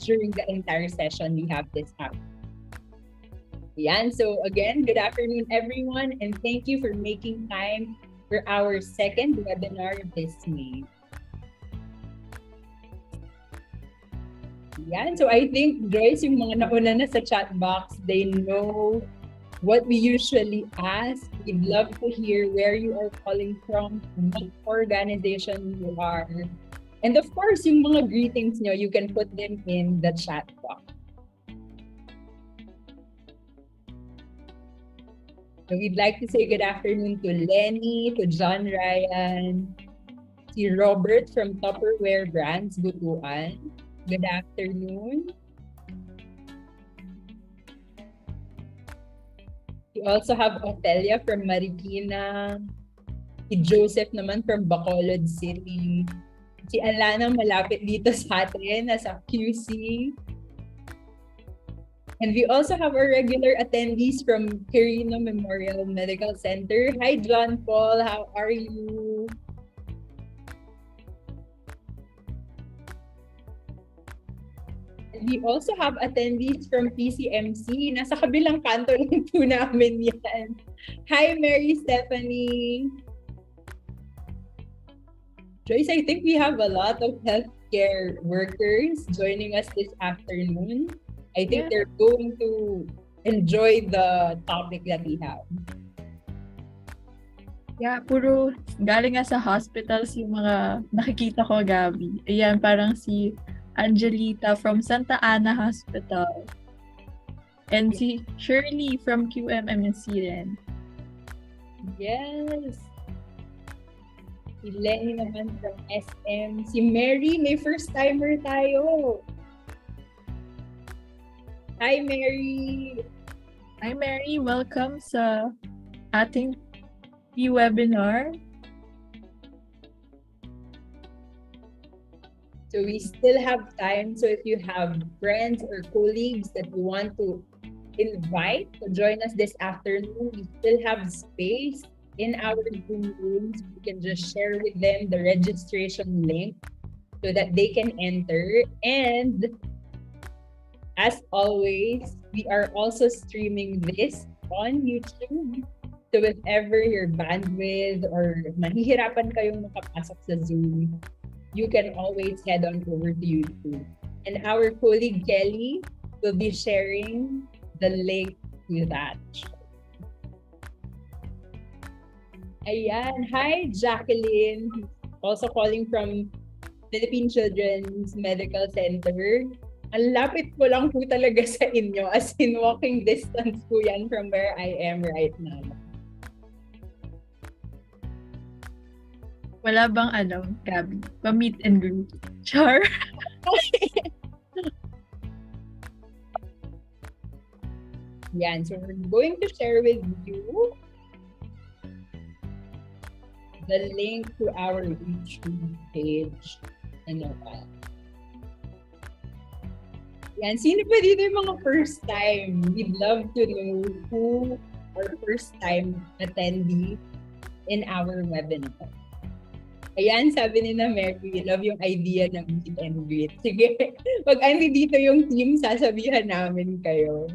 during the entire session we have this afternoon. Yan. So again, good afternoon, everyone, and thank you for making time for our second webinar this May. Yan. So I think, Joyce, yung mga nauna na sa chat box, they know what we usually ask. We'd love to hear where you are calling from, what organization you are. And of course, yung mga greetings nyo, you can put them in the chat box. So we'd like to say good afternoon to Lenny, to John Ryan, si Robert from Tupperware Brands, Butuan. Good afternoon. We also have Otelia from Marikina, si Joseph naman from Bacolod City, si Alana malapit dito sa atin, nasa QC. And we also have our regular attendees from Quirino Memorial Medical Center. Hi, John Paul. How are you? And we also have attendees from PCMC. Nasa kabilang kanto lang po namin yan. Hi, Mary Stephanie. Joyce, I think we have a lot of healthcare workers joining us this afternoon. I think they're going to enjoy the topic that we have. Yeah, puro galing nga sa hospitals yung mga nakikita ko, Gabi. Ayan, parang si Angelita from Santa Ana Hospital. And si Shirley from QMMC rin. Yes. Si Lenny naman from SM. Si Mary, may first-timer tayo. Hi, Mary! Hi, Mary! Welcome sa ating e-webinar. So we still have time. So if you have friends or colleagues that you want to invite to join us this afternoon, we still have space in our Zoom rooms. You can just share with them the registration link so that they can enter. And as always, we are also streaming this on YouTube. So if ever your bandwidth or mahihirapan kayong makapasok sa Zoom, you can always head on over to YouTube. And our colleague Kelly will be sharing the link to that. Ayan. Hi, Jacqueline. Also calling from Philippine Children's Medical Center. Ang lapit ko lang po talaga sa inyo, as in walking distance po yan from where I am right now. Wala bang Gabi? Pa-meet and greet? Char? Yan, so we're going to share with you the link to our YouTube page. Ano ba? Yan, sino pa dito yung mga first time? We'd love to know who our first time attendee in our webinar. Ayan, sabi ni na Mary, love yung idea ng meet and greet. Sige, pag andi dito yung team, sasabihan namin kayo.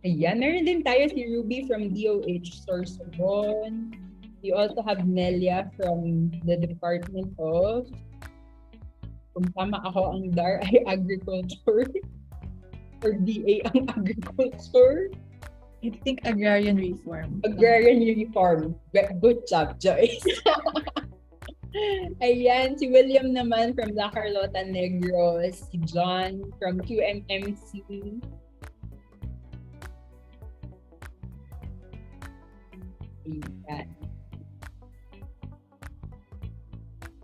Ayan, meron din tayo si Ruby from DOH Sorsogon. We also have Nelia from the Department of, kung tama ako, ang DAR ay Agriculture or DA ang Agriculture. I think Agrarian Reform. Agrarian Reform. Good job, Joyce. Ayan, si William naman from La Carlota Negros, si John from QMMC. Ayan.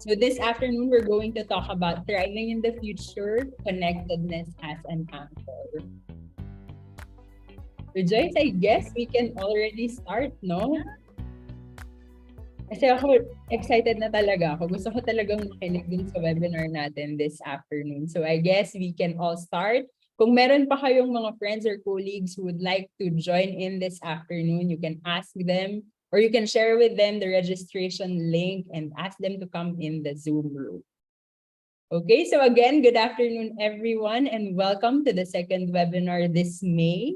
So this afternoon, we're going to talk about thriving in the future, connectedness as an anchor. So Joyce, I guess we can already start, no? Kasi ako, excited na talaga ako. Gusto ko talagang makinig din sa webinar natin this afternoon. So I guess we can all start. Kung meron pa kayong mga friends or colleagues who would like to join in this afternoon, you can ask them or you can share with them the registration link and ask them to come in the Zoom room. Okay, so again, good afternoon everyone and welcome to the second webinar this May.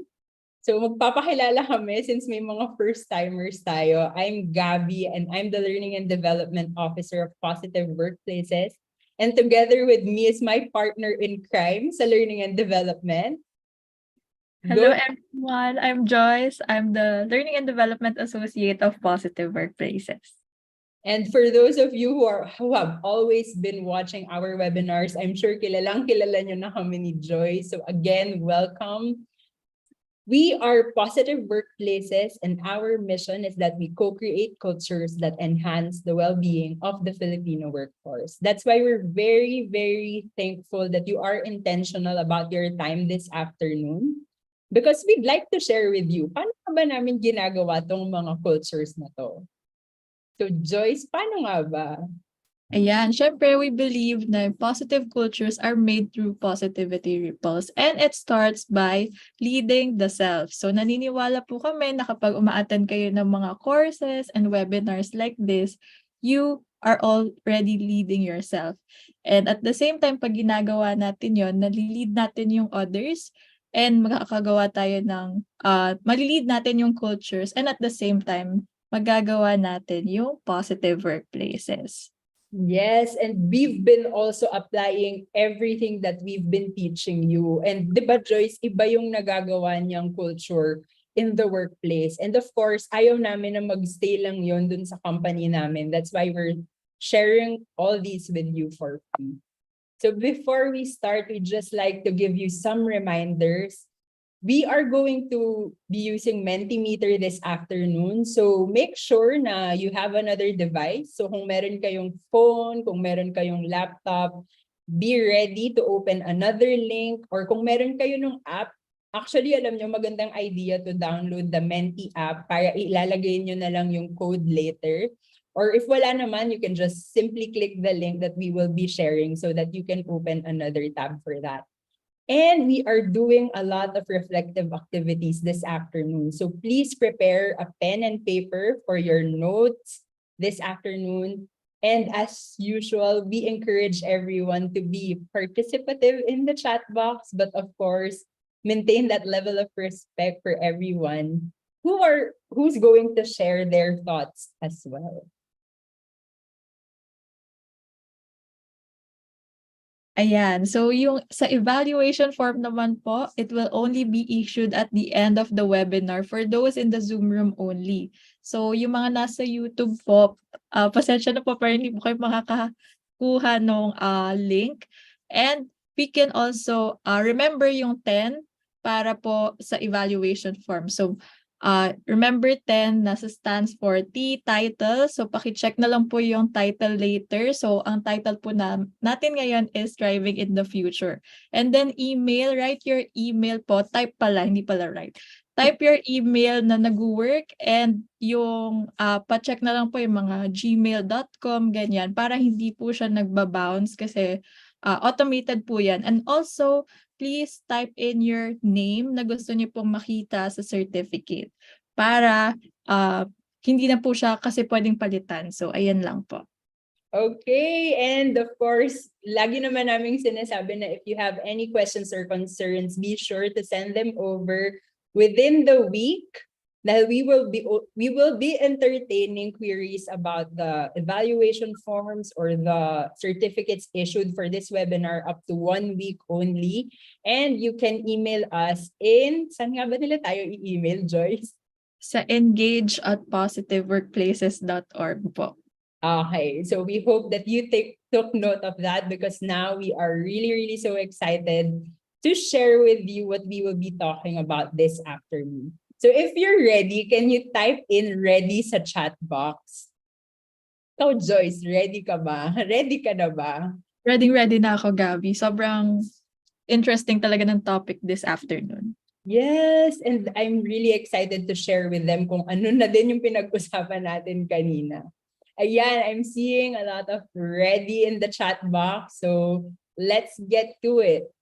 So magpapakilala kami since may mga first-timers tayo. I'm Gabby and I'm the Learning and Development Officer of Positive Workplaces. And together with me is my partner in crime sa Learning and Development. Hello everyone, I'm Joyce. I'm the Learning and Development Associate of Positive Workplaces. And for those of you who have always been watching our webinars, I'm sure kilala nyo na kami ni Joy. So again, welcome. We are Positive Workplaces, and our mission is that we co-create cultures that enhance the well-being of the Filipino workforce. That's why we're very, very thankful that you are intentional about your time this afternoon, because we'd like to share with you, paano ba namin ginagawa tong mga cultures na to? So Joyce, paano nga ba? Ayan, syempre we believe na positive cultures are made through positivity ripples and it starts by leading the self. So naniniwala po kami na kapag uma-attend kayo ng mga courses and webinars like this, you are already leading yourself. And at the same time, pag ginagawa natin yon, nalilid natin yung others and makakagawa tayo ng, malilid natin yung cultures and at the same time, magagawa natin yung positive workplaces. Yes, and we've been also applying everything that we've been teaching you. And di ba, Joyce, iba yung nagagawa niyang culture in the workplace. And of course, ayaw namin na magstay lang yon dun sa company namin. That's why we're sharing all these with you for free. So before we start, we'd just like to give you some reminders. We are going to be using Mentimeter this afternoon. So make sure na you have another device. So kung meron kayong phone, kung meron kayong laptop, be ready to open another link. Or kung meron kayo ng app, actually alam nyo, magandang idea to download the Menti app para ilalagay nyo na lang yung code later. Or if wala naman, you can just simply click the link that we will be sharing so that you can open another tab for that. And we are doing a lot of reflective activities this afternoon. So please prepare a pen and paper for your notes this afternoon. And as usual, we encourage everyone to be participative in the chat box, but of course, maintain that level of respect for everyone who's going to share their thoughts as well. Ayan. So yung sa evaluation form naman po, it will only be issued at the end of the webinar for those in the Zoom room only. So yung mga nasa YouTube po, pasensya na po pero hindi po kayo makakakuha ng link. And we can also remember yung 10 para po sa evaluation form. So remember 10 nasa stands for T, title. So paki-check na lang po yung title later. So ang title po natin ngayon is Thriving in the Future. And then email, write your email po. Type pala, hindi pala write. Type your email na nag-work and yung pa-check na lang po yung mga gmail.com, ganyan, para hindi po siya nagbabounce kasi automated po yan. And also, please type in your name na gusto niyo pong makita sa certificate para hindi na po siya kasi pwedeng palitan. So, ayan lang po. Okay, and of course, lagi naman naming sinasabi na if you have any questions or concerns, be sure to send them over within the week. Dahil we will be entertaining queries about the evaluation forms or the certificates issued for this webinar up to 1 week only. And you can email us in, saan nga ba nila tayo i-email, Joyce? Sa engage@positiveworkplaces.org po. Okay, so we hope that you took note of that because now we are really, really so excited to share with you what we will be talking about this afternoon. So if you're ready, can you type in ready sa chat box? So Joyce, ready ka ba? Ready ka na ba? Ready na ako, Gabby. Sobrang interesting talaga ng topic this afternoon. Yes, and I'm really excited to share with them kung ano na din yung pinag-usapan natin kanina. Ayan, I'm seeing a lot of ready in the chat box. So let's get to it.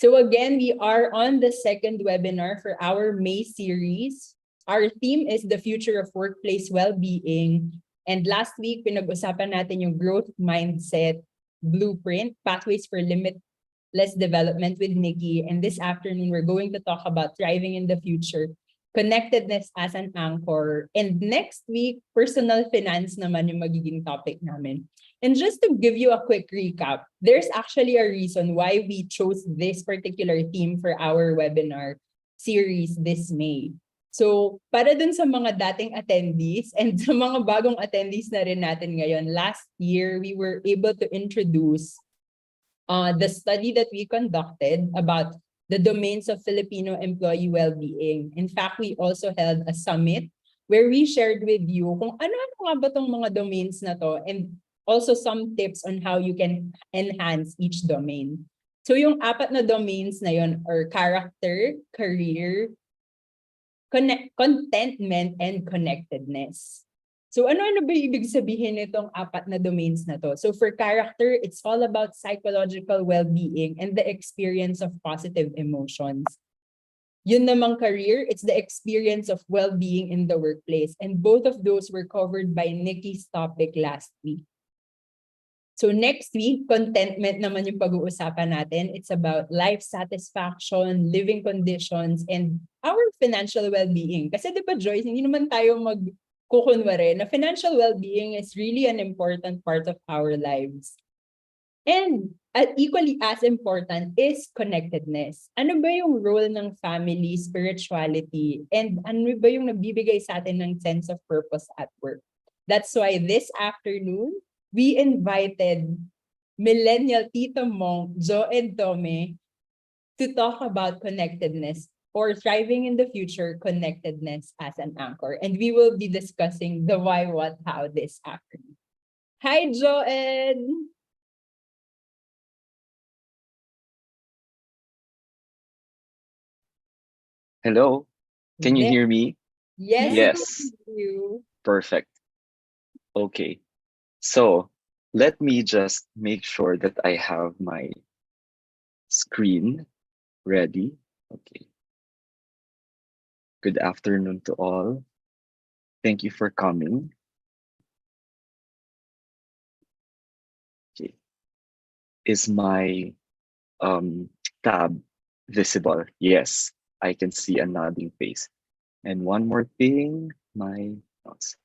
So again, we are on the second webinar for our May series. Our theme is the future of workplace well-being. And last week, pinag-usapan natin yung growth mindset blueprint, pathways for limitless development with Nikki. And this afternoon, we're going to talk about thriving in the future, connectedness as an anchor. And next week, personal finance naman yung magiging topic namin. And just to give you a quick recap, there's actually a reason why we chose this particular theme for our webinar series this May. So, para dun sa mga dating attendees and sa mga bagong attendees na rin natin ngayon, last year, we were able to introduce the study that we conducted about the domains of Filipino employee well-being. In fact, we also held a summit where we shared with you kung ano-ano nga ba tong mga domains na to and also some tips on how you can enhance each domain. So yung 4 na domains na yon are character, career, contentment, and connectedness. So ano-ano ba ibig sabihin nitong 4 na domains na to? So for character, it's all about psychological well-being and the experience of positive emotions. Yun namang career, it's the experience of well-being in the workplace. And both of those were covered by Nikki's topic last week. So next week, contentment naman yung pag-uusapan natin. It's about life satisfaction, living conditions, and our financial well-being. Kasi di ba, Joyce, hindi naman tayo magkukunwari na financial well-being is really an important part of our lives. And equally as important is connectedness. Ano ba yung role ng family, spirituality, and ano ba yung nagbibigay sa atin ng sense of purpose at work? That's why this afternoon, we invited Millennial Tito Monk, Jo and Tome, to talk about connectedness or thriving in the future, connectedness as an anchor. And we will be discussing the why, what, how this afternoon. Hi, Joed! Hello, can you hear me? Yes, Yes. Yes, you. perfect. Okay, so let me just make sure that I have my screen ready. Okay. Good afternoon to all. Thank you for coming. Okay. Is my tab visible? Yes, I can see a nodding face. And one more thing, my notes.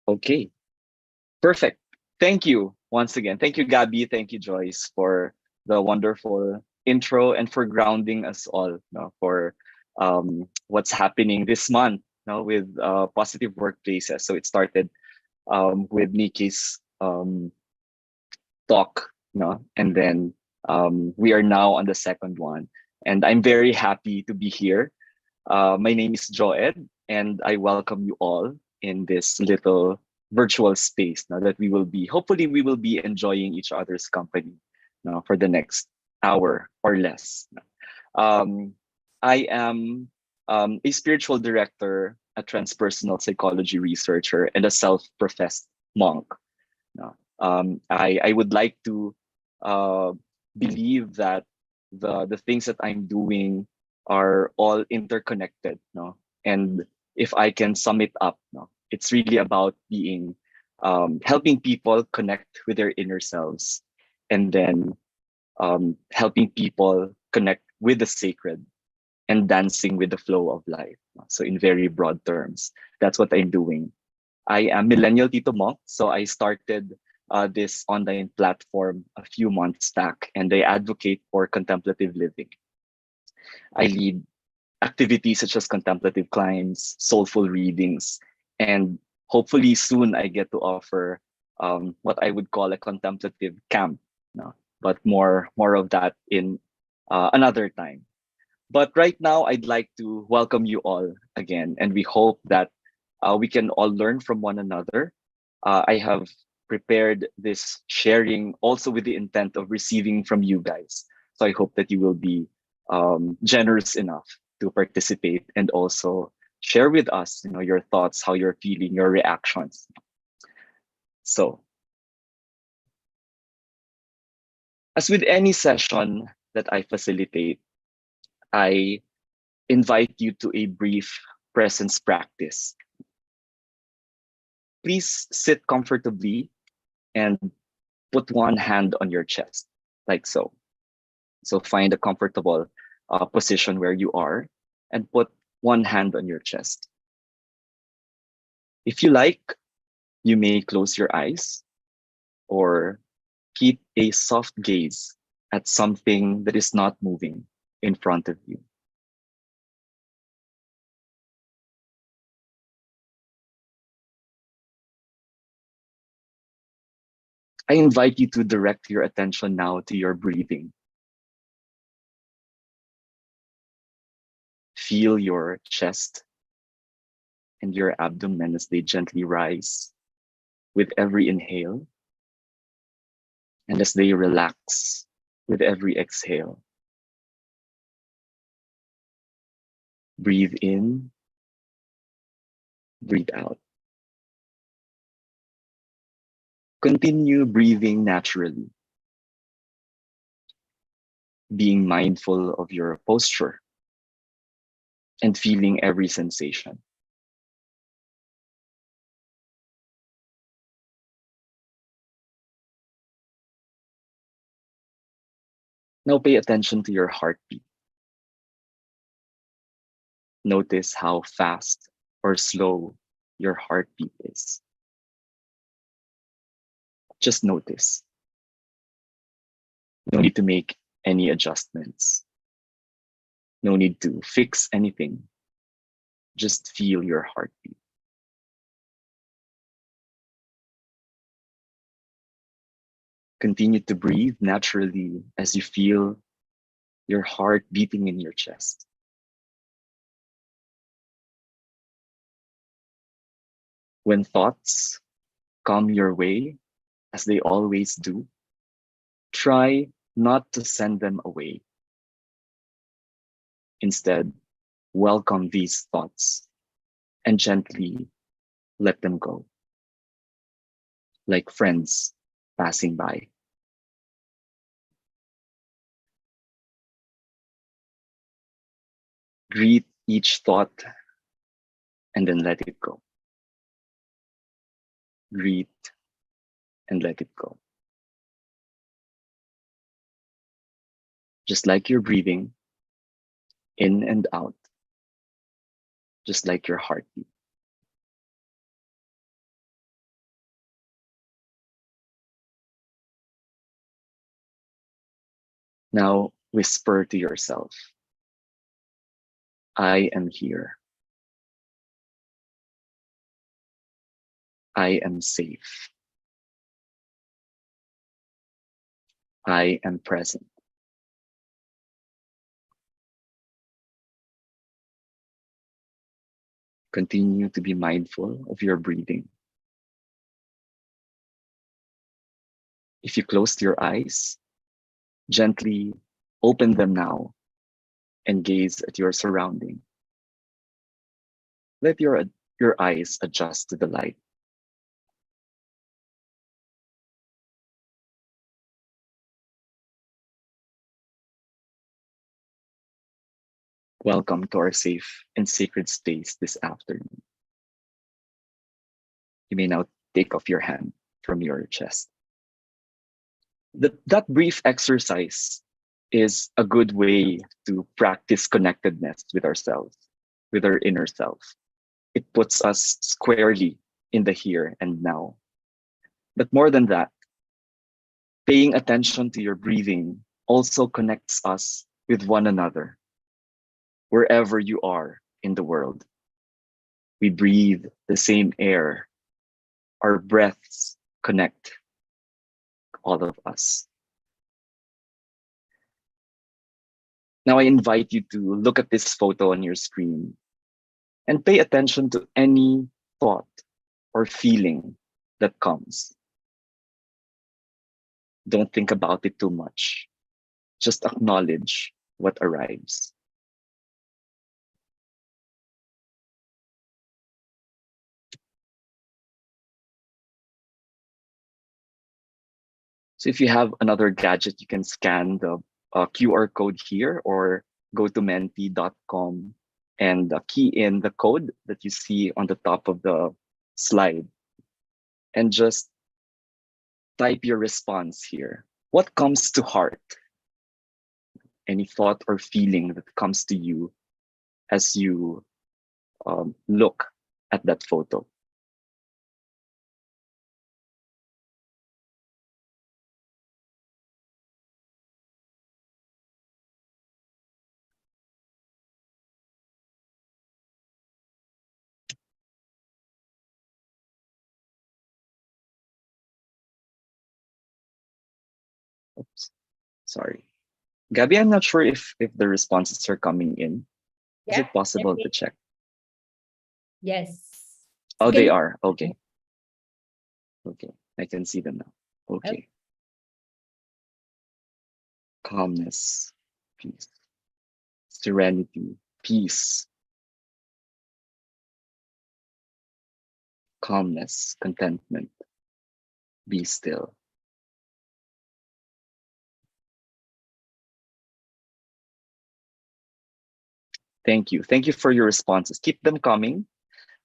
Okay, perfect. Thank you once again. Thank you, Gabby. Thank you, Joyce, for the wonderful intro and for grounding us all, for what's happening this month, with positive workplaces. So it started with Nikki's talk, and then we are now on the second one. And I'm very happy to be here. My name is Joed, and I welcome you all in this little virtual space now that hopefully we will be enjoying each other's company for the next hour or less. I am a spiritual director, a transpersonal psychology researcher, and a self-professed monk. I would like to believe that the things that I'm doing are all interconnected, and if I can sum it up, it's really about being helping people connect with their inner selves, and then helping people connect with the sacred and dancing with the flow of life. So in very broad terms, that's what I'm doing. I am Millennial Tito Monk, so I started this online platform a few months back, and I advocate for contemplative living. I lead activities such as contemplative climbs, soulful readings, and hopefully soon I get to offer what I would call a contemplative camp, but more of that in another time. But right now, I'd like to welcome you all again, and we hope that we can all learn from one another. I have prepared this sharing also with the intent of receiving from you guys. So I hope that you will be generous enough to participate and also share with us, your thoughts, how you're feeling, your reactions. So, as with any session that I facilitate, I invite you to a brief presence practice. Please sit comfortably and put one hand on your chest, like so. So find a comfortable position where you are and put one hand on your chest. If you like, you may close your eyes or keep a soft gaze at something that is not moving in front of you. I invite you to direct your attention now to your breathing. Feel your chest and your abdomen as they gently rise with every inhale and as they relax with every exhale. Breathe in, breathe out. Continue breathing naturally, being mindful of your posture and feeling every sensation. Now pay attention to your heartbeat. Notice how fast or slow your heartbeat is. Just notice. No need to make any adjustments. No need to fix anything. Just feel your heartbeat. Continue to breathe naturally as you feel your heart beating in your chest. When thoughts come your way, as they always do, try not to send them away. Instead, welcome these thoughts and gently let them go, like friends passing by. Greet each thought and then let it go. Greet and let it go. Just like you're breathing in and out, just like your heartbeat. Now whisper to yourself, I am here. I am safe. I am present. Continue to be mindful of your breathing. If you closed your eyes, gently open them now and gaze at your surrounding. Let your eyes adjust to the light. Welcome to our safe and sacred space this afternoon. You may now take off your hand from your chest. That brief exercise is a good way to practice connectedness with ourselves, with our inner self. It puts us squarely in the here and now. But more than that, paying attention to your breathing also connects us with one another, wherever you are in the world. We breathe the same air. Our breaths connect all of us. Now I invite you to look at this photo on your screen and pay attention to any thought or feeling that comes. Don't think about it too much. Just acknowledge what arrives. So if you have another gadget, you can scan the QR code here or go to menti.com and key in the code that you see on the top of the slide and just type your response here. What comes to heart? Any thought or feeling that comes to you as you look at that photo. Oops, sorry. Gabby, I'm not sure if the responses are coming in. Is Yeah. it possible to check? Yes. Oh, Can they you? are. Okay. Okay. I can see them now. Okay. Okay. Calmness, peace, serenity, peace, calmness, contentment, be still. Thank you. Thank you for your responses. Keep them coming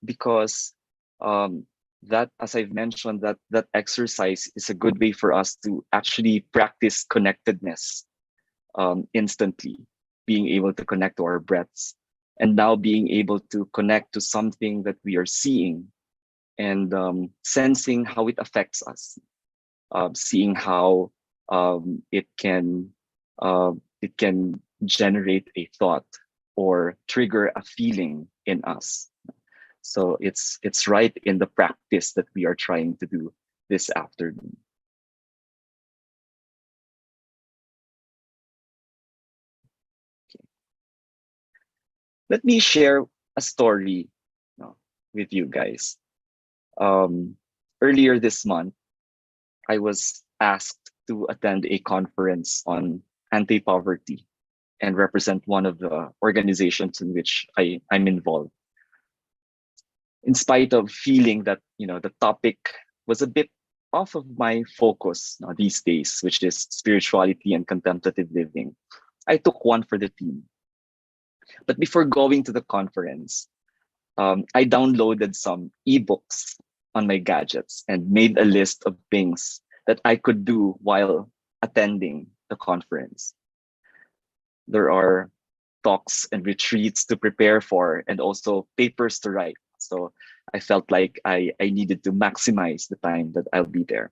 because um, that, as I've mentioned, that exercise is a good way for us to actually practice connectedness instantly, being able to connect to our breaths, and now being able to connect to something that we are seeing and sensing how it affects us, seeing how it can generate a thought or trigger a feeling in us. So it's right in the practice that we are trying to do this afternoon. Let me share a story with you guys. Um, Earlier this month, I was asked to attend a conference on anti-poverty and represent one of the organizations in which I'm involved. In spite of feeling that the topic was a bit off of my focus these days, which is spirituality and contemplative living, I took one for the team. But before going to the conference, I downloaded some ebooks on my gadgets and made a list of things that I could do while attending the conference. There are talks and retreats to prepare for and also papers to write. So I felt like I needed to maximize the time that I'll be there.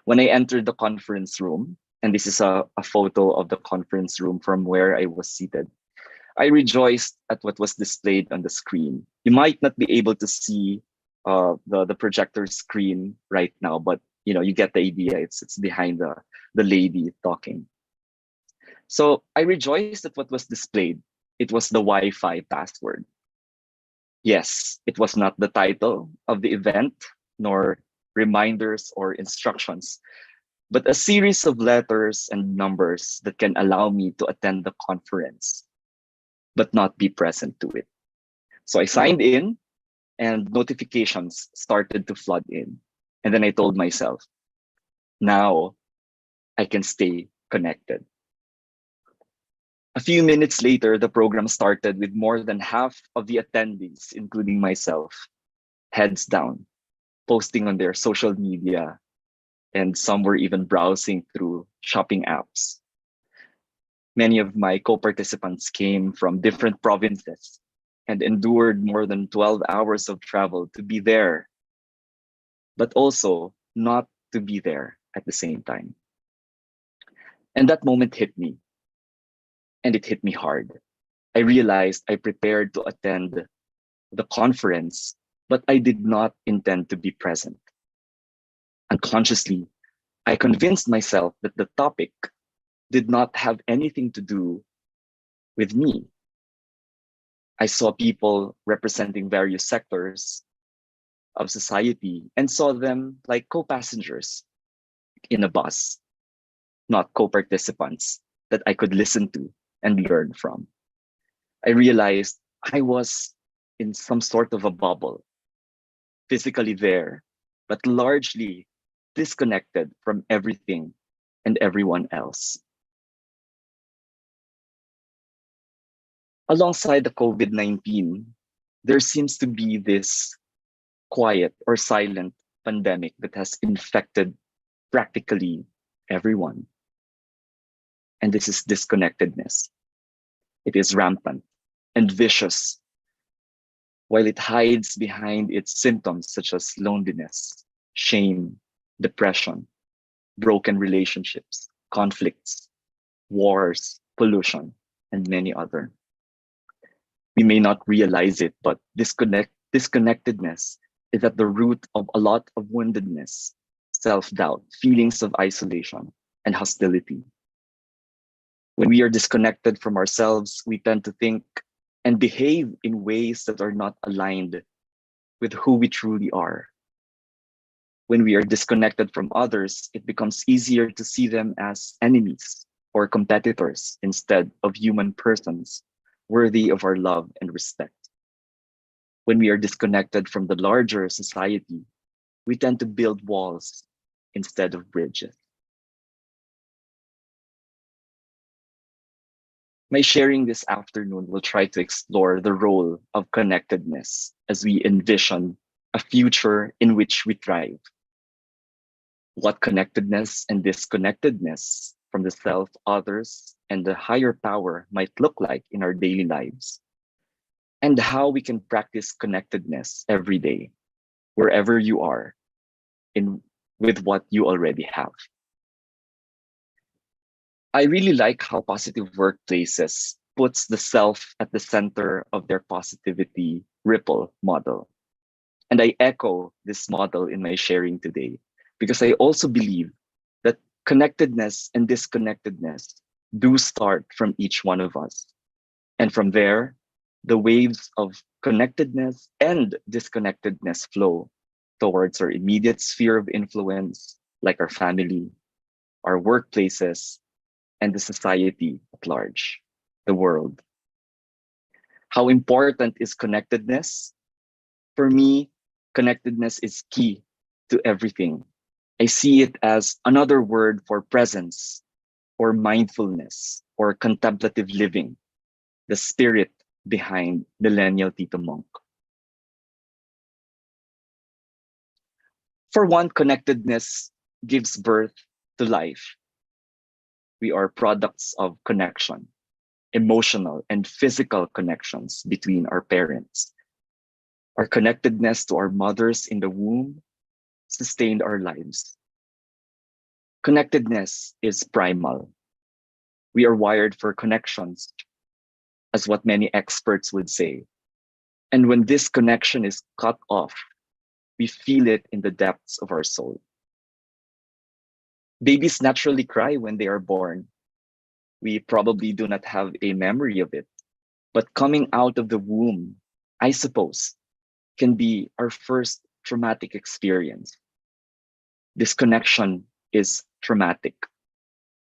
When I entered the conference room, and this is a photo of the conference room from where I was seated, I rejoiced at what was displayed on the screen. You might not be able to see the projector screen right now, but you get the idea. It's behind the lady talking. So I rejoiced at what was displayed. It was the Wi-Fi password. Yes, it was not the title of the event, nor reminders or instructions, but a series of letters and numbers that can allow me to attend the conference, but not be present to it. So I signed in and notifications started to flood in. And then I told myself, now I can stay connected. A few minutes later, the program started with more than half of the attendees, including myself, heads down, posting on their social media, and some were even browsing through shopping apps. Many of my co-participants came from different provinces and endured more than 12 hours of travel to be there, but also not to be there at the same time. And that moment hit me, and it hit me hard. I realized I prepared to attend the conference, but I did not intend to be present. Unconsciously, I convinced myself that the topic did not have anything to do with me. I saw people representing various sectors of society and saw them like co-passengers in a bus, not co-participants that I could listen to and learn from. I realized I was in some sort of a bubble, physically there, but largely disconnected from everything and everyone else. Alongside the COVID-19, there seems to be this quiet or silent pandemic that has infected practically everyone. And this is disconnectedness. It is rampant and vicious, while it hides behind its symptoms such as loneliness, shame, depression, broken relationships, conflicts, wars, pollution, and many other. We may not realize it, but disconnectedness is at the root of a lot of woundedness, self-doubt, feelings of isolation, and hostility. When we are disconnected from ourselves, we tend to think and behave in ways that are not aligned with who we truly are. When we are disconnected from others, it becomes easier to see them as enemies or competitors instead of human persons worthy of our love and respect. When we are disconnected from the larger society, we tend to build walls instead of bridges. My sharing this afternoon will try to explore the role of connectedness as we envision a future in which we thrive. What connectedness and disconnectedness from the self, others, and the higher power might look like in our daily lives, and how we can practice connectedness every day, wherever you are, in with what you already have. I really like how positive workplaces puts the self at the center of their positivity ripple model. And I echo this model in my sharing today because I also believe that connectedness and disconnectedness do start from each one of us. And from there, the waves of connectedness and disconnectedness flow towards our immediate sphere of influence, like our family, our workplaces, and the society at large, the world. How important is connectedness? For me, connectedness is key to everything. I see it as another word for presence or mindfulness or contemplative living, the spirit behind Millennial Tito Monk. For one, connectedness gives birth to life. We are products of connection, emotional and physical connections between our parents. Our connectedness to our mothers in the womb sustained our lives. Connectedness is primal. We are wired for connections, as what many experts would say. And when this connection is cut off, we feel it in the depths of our soul. Babies naturally cry when they are born. We probably do not have a memory of it, but coming out of the womb, I suppose, can be our first traumatic experience. This connection is traumatic.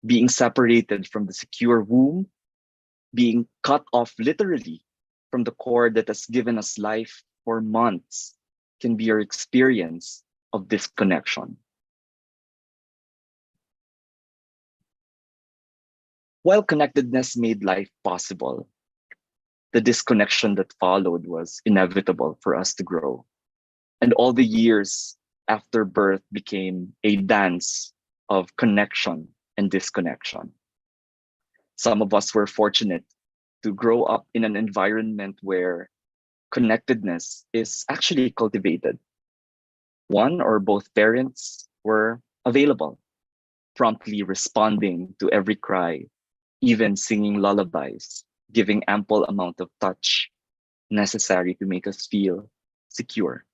Being separated from the secure womb, being cut off literally from the cord that has given us life for months, can be our experience of disconnection. While connectedness made life possible, the disconnection that followed was inevitable for us to grow. And all the years after birth became a dance of connection and disconnection. Some of us were fortunate to grow up in an environment where connectedness is actually cultivated. One or both parents were available, promptly responding to every cry, even singing lullabies, giving ample amount of touch necessary to make us feel secure.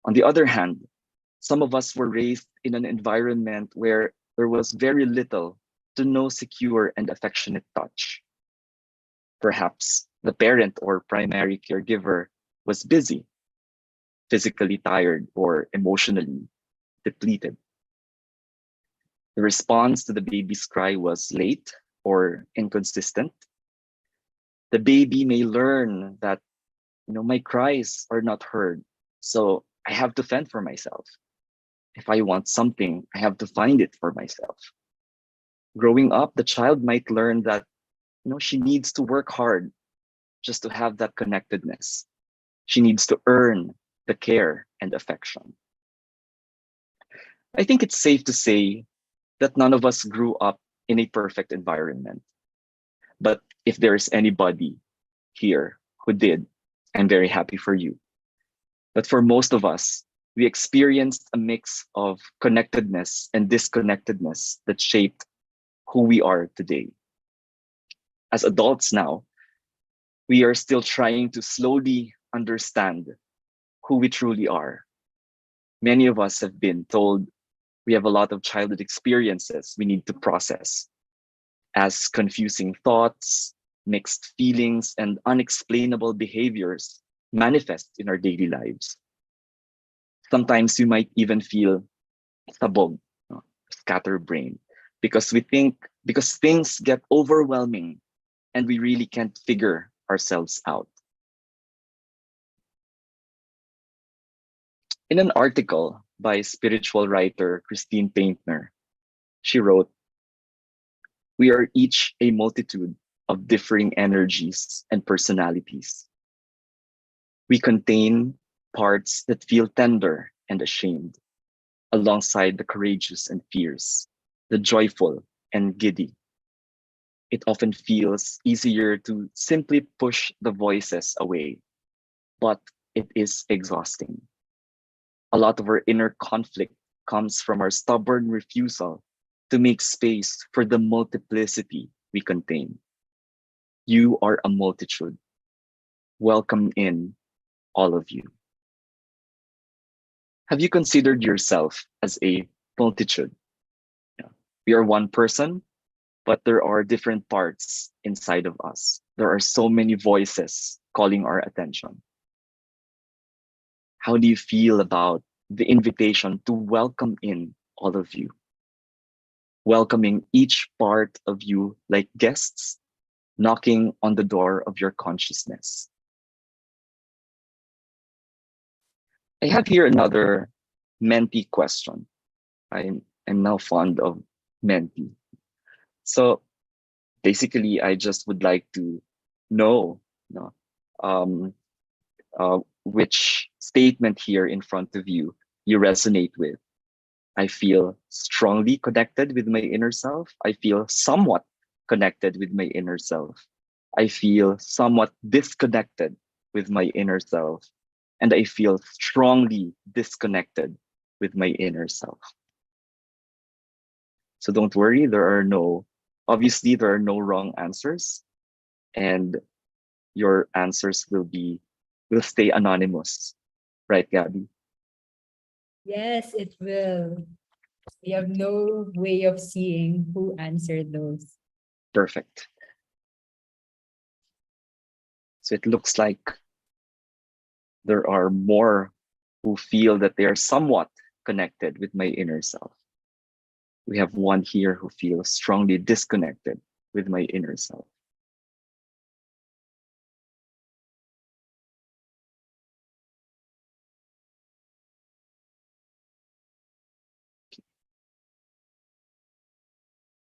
On the other hand, some of us were raised in an environment where there was very little to no secure and affectionate touch. Perhaps the parent or primary caregiver was busy, physically tired, or emotionally depleted. The response to the baby's cry was late or inconsistent. The baby may learn that, my cries are not heard, so I have to fend for myself. If I want something, I have to find it for myself. Growing up, the child might learn that, she needs to work hard just to have that connectedness. She needs to earn the care and affection. I think it's safe to say that none of us grew up in a perfect environment. But if there is anybody here who did, I'm very happy for you. But for most of us, we experienced a mix of connectedness and disconnectedness that shaped who we are today. As adults now, we are still trying to slowly understand who we truly are. Many of us have been told we have a lot of childhood experiences we need to process, as confusing thoughts, mixed feelings, and unexplainable behaviors manifest in our daily lives. Sometimes we might even feel sabog, scatterbrain, because things get overwhelming and we really can't figure ourselves out. In an article by spiritual writer Christine Paintner, she wrote, "We are each a multitude of differing energies and personalities. We contain parts that feel tender and ashamed, alongside the courageous and fierce, the joyful and giddy. It often feels easier to simply push the voices away, but it is exhausting. A lot of our inner conflict comes from our stubborn refusal to make space for the multiplicity we contain. You are a multitude. Welcome in, all of you." Have you considered yourself as a multitude? Yeah. We are one person, but there are different parts inside of us. There are so many voices calling our attention. How do you feel about the invitation to welcome in all of you? Welcoming each part of you like guests, knocking on the door of your consciousness. I have here another Menti question. I'm now fond of Menti. So basically, I just would like to know, um, which statement here in front of you resonate with. I feel strongly connected with my inner self. I feel somewhat connected with my inner self. I feel somewhat disconnected with my inner self. And I feel strongly disconnected with my inner self. So don't worry, obviously there are no wrong answers, and your answers will stay anonymous. Right, Gabby? Yes, it will. We have no way of seeing who answered those. Perfect. So it looks like there are more who feel that they are somewhat connected with my inner self. We have one here who feels strongly disconnected with my inner self.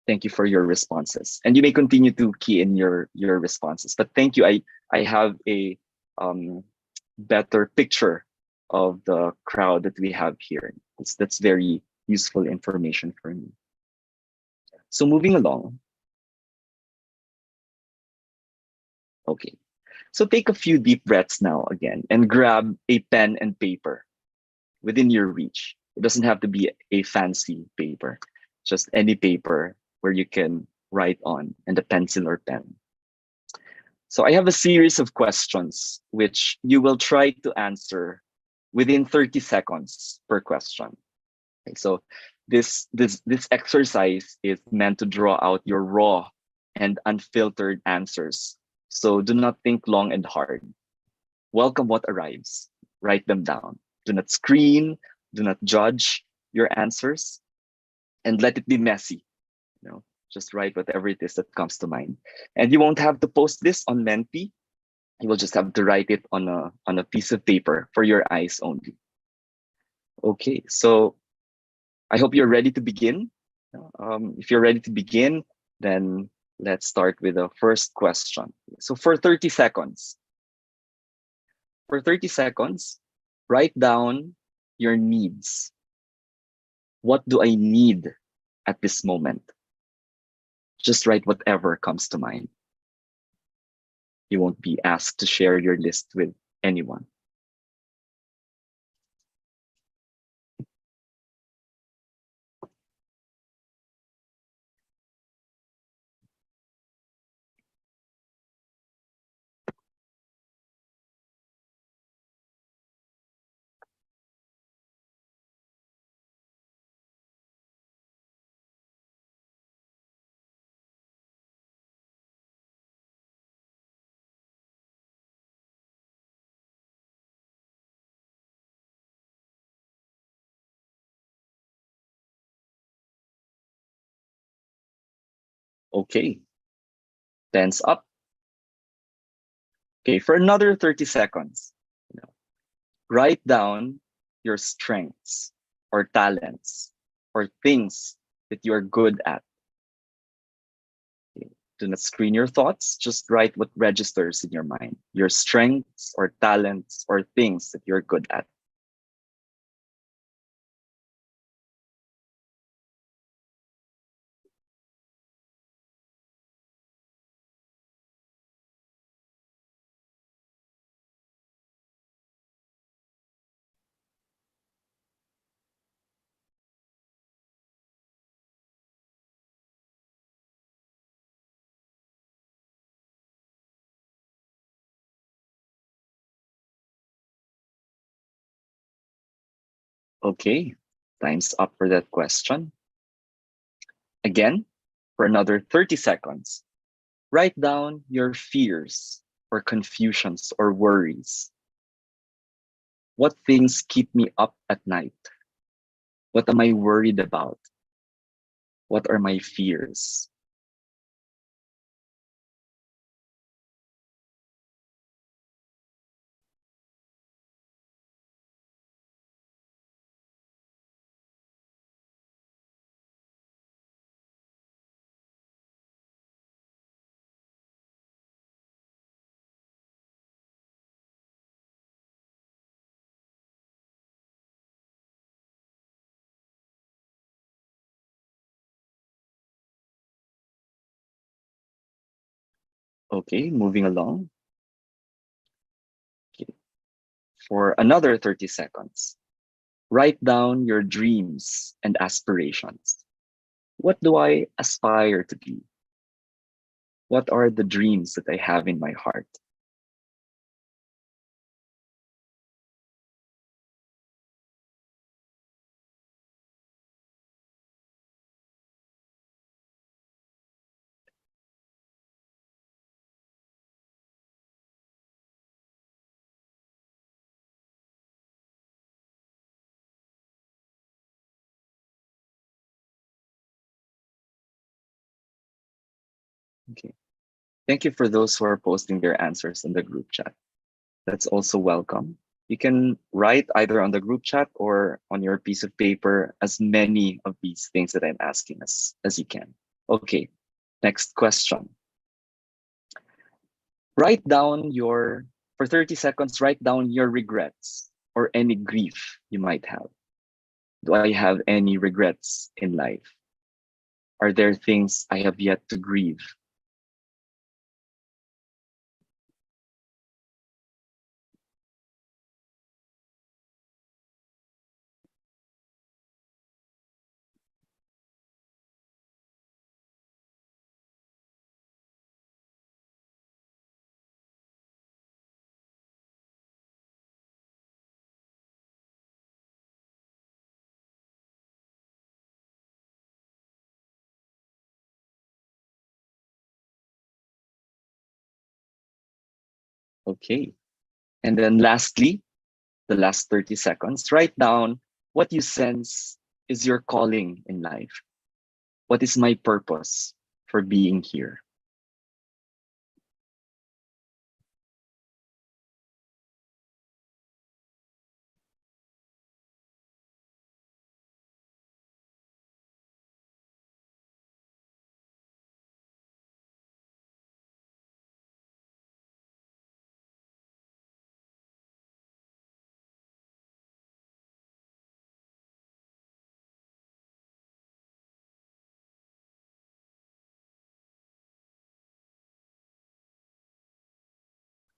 Thank you for your responses. And you may continue to key in your responses. But thank you. I have a better picture of the crowd that we have here. That's very useful information for me. So moving along. Okay. So take a few deep breaths now again and grab a pen and paper within your reach. It doesn't have to be a fancy paper, just any paper where you can write on, and a pencil or pen. So I have a series of questions which you will try to answer within 30 seconds per question. Okay, so this exercise is meant to draw out your raw and unfiltered answers. So do not think long and hard. Welcome what arrives. Write them down. Do not screen, do not judge your answers, and let it be messy. Just write whatever it is that comes to mind. And you won't have to post this on Menti. You will just have to write it on a piece of paper for your eyes only. Okay, so I hope you're ready to begin. If you're ready to begin, then let's start with the first question. So for 30 seconds, write down your needs. What do I need at this moment? Just write whatever comes to mind. You won't be asked to share your list with anyone. Okay, tense up. Okay, for another 30 seconds, you know, write down your strengths or talents or things that you're good at. Okay, do not screen your thoughts, just write what registers in your mind, your strengths or talents or things that you're good at. Okay, time's up for that question. Again, for another 30 seconds, write down your fears or confusions or worries. What things keep me up at night? What am I worried about? What are my fears? Okay, moving along. Okay. For another 30 seconds, write down your dreams and aspirations. What do I aspire to be? What are the dreams that I have in my heart? Okay. Thank you for those who are posting their answers in the group chat. That's also welcome. You can write either on the group chat or on your piece of paper as many of these things that I'm asking as you can. Okay, next question. Write down your, for 30 seconds, write down your regrets or any grief you might have. Do I have any regrets in life? Are there things I have yet to grieve? Okay. And then lastly, the last 30 seconds, write down what you sense is your calling in life. What is my purpose for being here?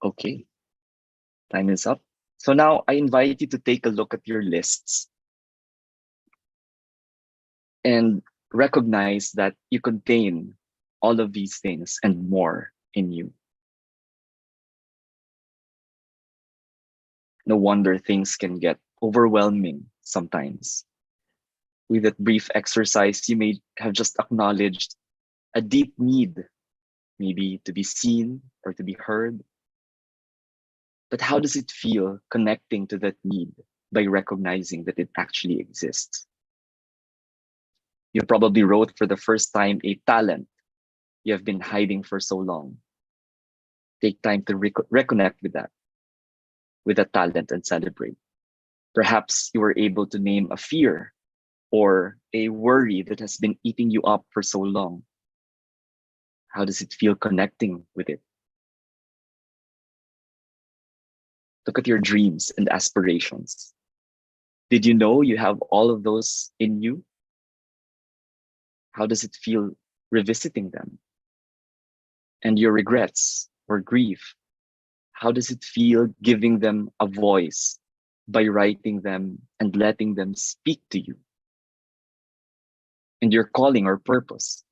Okay, time is up. So now I invite you to take a look at your lists and recognize that you contain all of these things and more in you. No wonder things can get overwhelming sometimes. With that brief exercise, you may have just acknowledged a deep need, maybe to be seen or to be heard. But how does it feel connecting to that need by recognizing that it actually exists? You probably wrote for the first time a talent you have been hiding for so long. Take time to reconnect with that talent and celebrate. Perhaps you were able to name a fear or a worry that has been eating you up for so long. How does it feel connecting with it? Look at your dreams and aspirations. Did you know you have all of those in you? How does it feel revisiting them? And your regrets or grief, how does it feel giving them a voice by writing them and letting them speak to you? And your calling or purpose,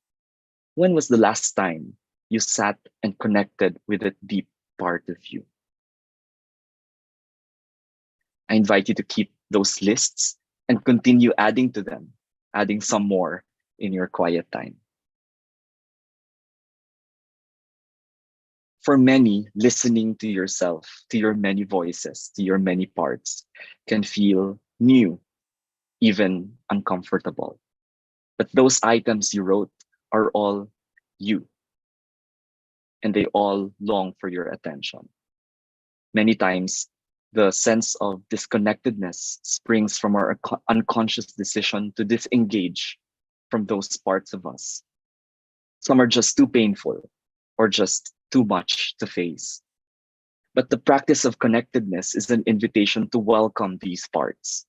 when was the last time you sat and connected with that deep part of you? I invite you to keep those lists and continue adding to them, adding some more in your quiet time. For many, listening to yourself, to your many voices, to your many parts, can feel new, even uncomfortable. But those items you wrote are all you, and they all long for your attention. Many times, the sense of disconnectedness springs from our unconscious decision to disengage from those parts of us. Some are just too painful or just too much to face. But the practice of connectedness is an invitation to welcome these parts,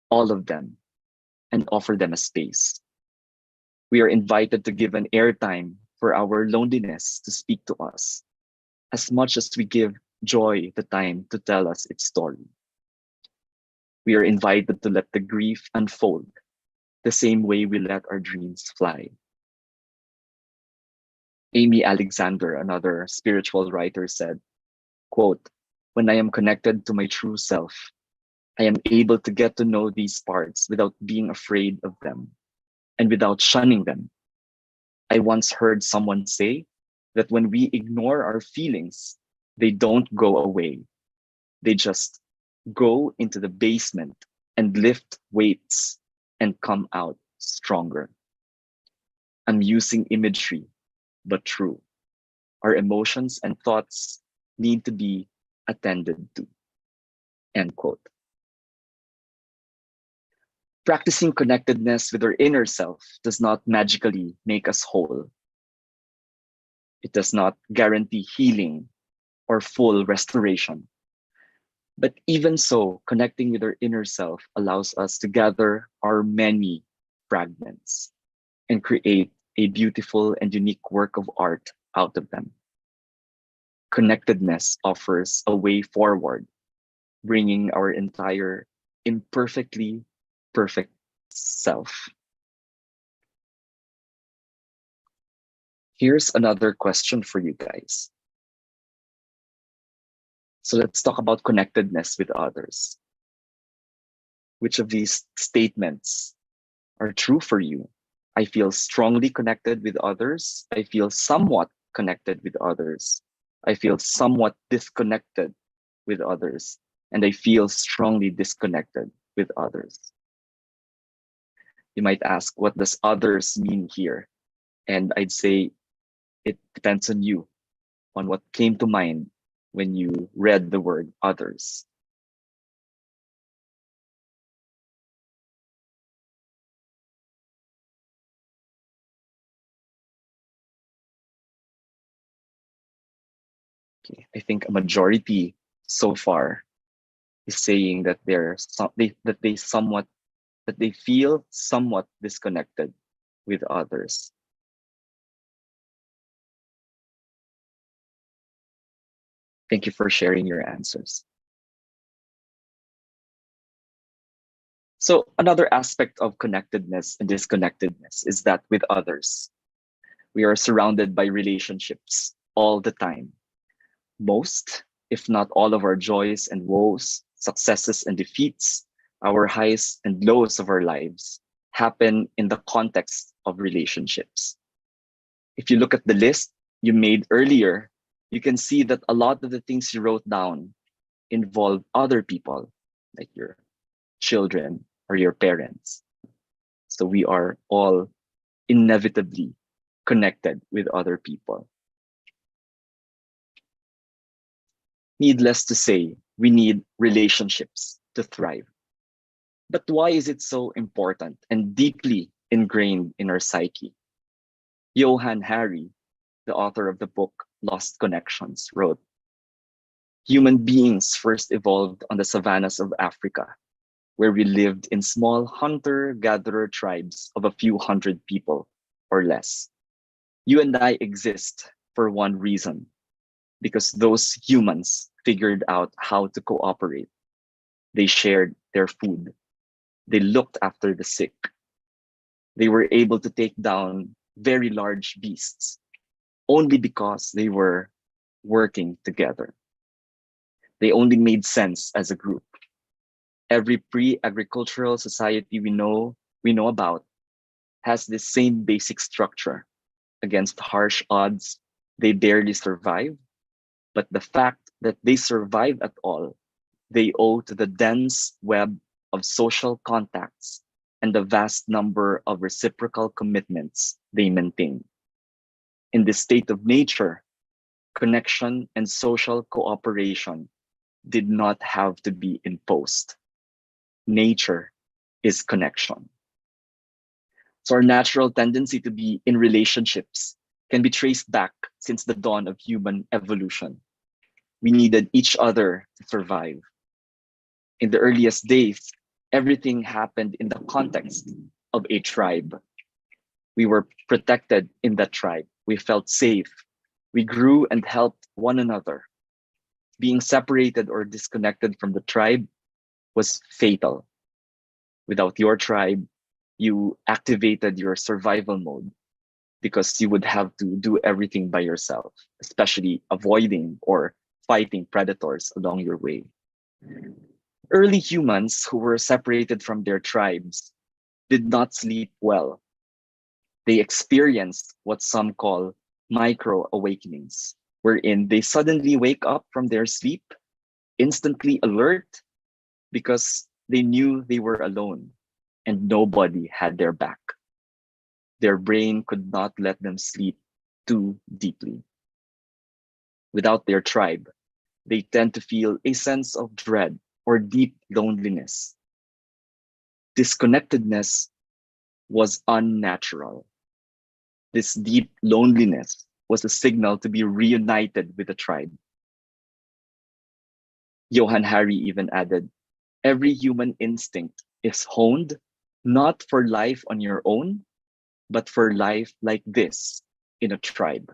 all of them, and offer them a space. We are invited to give an airtime for our loneliness to speak to us, as much as we give joy the time to tell us its story. We are invited to let the grief unfold the same way we let our dreams fly. Amy Alexander, another spiritual writer, said, quote, "When I am connected to my true self, I am able to get to know these parts without being afraid of them and without shunning them. I once heard someone say that when we ignore our feelings, they don't go away. They just go into the basement and lift weights and come out stronger." I'm using imagery, but true. Our emotions and thoughts need to be attended to. End quote. Practicing connectedness with our inner self does not magically make us whole. It does not guarantee healing or full restoration. But even so, connecting with our inner self allows us to gather our many fragments and create a beautiful and unique work of art out of them. Connectedness offers a way forward, bringing our entire imperfectly perfect self. Here's another question for you guys. So let's talk about connectedness with others. Which of these statements are true for you? I feel strongly connected with others. I feel somewhat connected with others. I feel somewhat disconnected with others. And I feel strongly disconnected with others. You might ask, what does others mean here? And I'd say it depends on you, on what came to mind when you read the word others. Okay, I think a majority so far is saying that they feel somewhat disconnected with others. Thank you for sharing your answers. So another aspect of connectedness and disconnectedness is that with others, we are surrounded by relationships all the time. Most, if not all of our joys and woes, successes and defeats, our highs and lows of our lives happen in the context of relationships. If you look at the list you made earlier, you can see that a lot of the things you wrote down involve other people, like your children or your parents. So we are all inevitably connected with other people. Needless to say, we need relationships to thrive. But why is it so important and deeply ingrained in our psyche? Johann Hari, the author of the book Lost Connections, wrote, "Human beings first evolved on the savannas of Africa, where we lived in small hunter-gatherer tribes of a few hundred people or less. You and I exist for one reason, because those humans figured out how to cooperate. They shared their food. They looked after the sick. They were able to take down very large beasts only because they were working together. They only made sense as a group. Every pre-agricultural society we know about has the same basic structure. Against harsh odds, they barely survive, but the fact that they survive at all, they owe to the dense web of social contacts and the vast number of reciprocal commitments they maintain. In this state of nature, connection and social cooperation did not have to be imposed. Nature is connection. So our natural tendency to be in relationships can be traced back since the dawn of human evolution. We needed each other to survive. In the earliest days, everything happened in the context of a tribe. We were protected in that tribe. We felt safe. We grew and helped one another. Being separated or disconnected from the tribe was fatal. Without your tribe, you activated your survival mode because you would have to do everything by yourself, especially avoiding or fighting predators along your way. Early humans who were separated from their tribes did not sleep well. They experienced what some call micro awakenings, wherein they suddenly wake up from their sleep, instantly alert because they knew they were alone and nobody had their back. Their brain could not let them sleep too deeply. Without their tribe, they tend to feel a sense of dread or deep loneliness. Disconnectedness was unnatural. This deep loneliness was a signal to be reunited with the tribe. Johann Hari even added, every human instinct is honed not for life on your own, but for life like this in a tribe.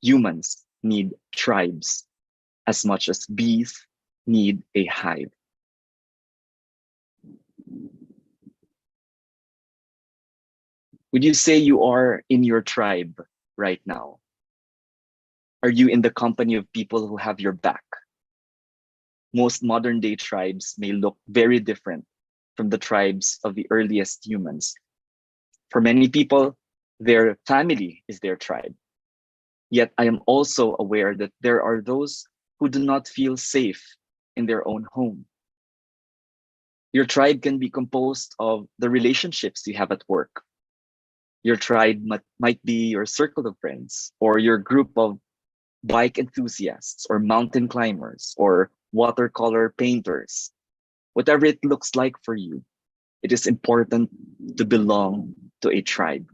Humans need tribes as much as bees need a hive. Would you say you are in your tribe right now? Are you in the company of people who have your back? Most modern day tribes may look very different from the tribes of the earliest humans. For many people, their family is their tribe. Yet I am also aware that there are those who do not feel safe in their own home. Your tribe can be composed of the relationships you have at work. Your tribe might be your circle of friends or your group of bike enthusiasts or mountain climbers or watercolor painters. Whatever it looks like for you, it is important to belong to a tribe.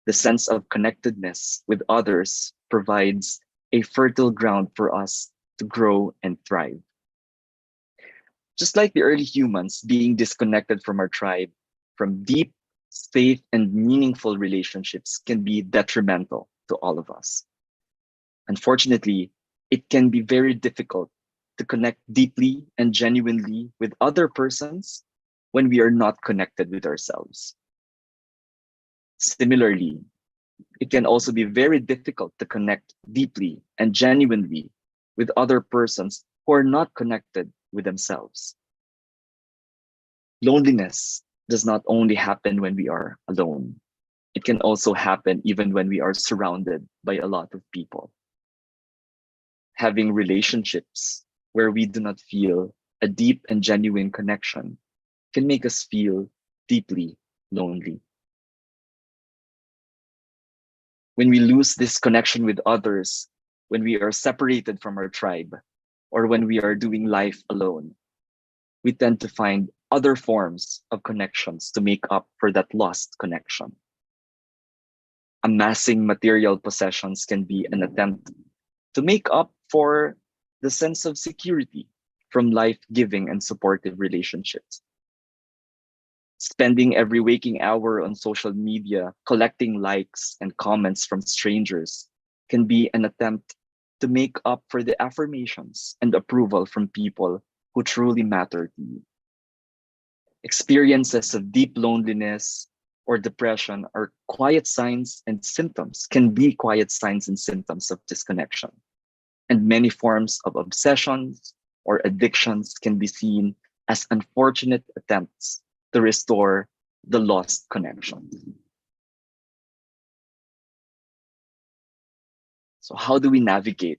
The sense of connectedness with others provides a fertile ground for us to grow and thrive. Just like the early humans, being disconnected from our tribe, from deep, safe, and meaningful relationships can be detrimental to all of us. Unfortunately, it can be very difficult to connect deeply and genuinely with other persons when we are not connected with ourselves. Similarly, it can also be very difficult to connect deeply and genuinely with other persons who are not connected with themselves. Loneliness does not only happen when we are alone. It can also happen even when we are surrounded by a lot of people. Having relationships where we do not feel a deep and genuine connection can make us feel deeply lonely. When we lose this connection with others, when we are separated from our tribe, or when we are doing life alone, we tend to find other forms of connections to make up for that lost connection. Amassing material possessions can be an attempt to make up for the sense of security from life-giving and supportive relationships. Spending every waking hour on social media, collecting likes and comments from strangers can be an attempt to make up for the affirmations and approval from people who truly matter to you. Experiences of deep loneliness or depression are quiet signs and symptoms, can be quiet signs and symptoms of disconnection. And many forms of obsessions or addictions can be seen as unfortunate attempts to restore the lost connection. So how do we navigate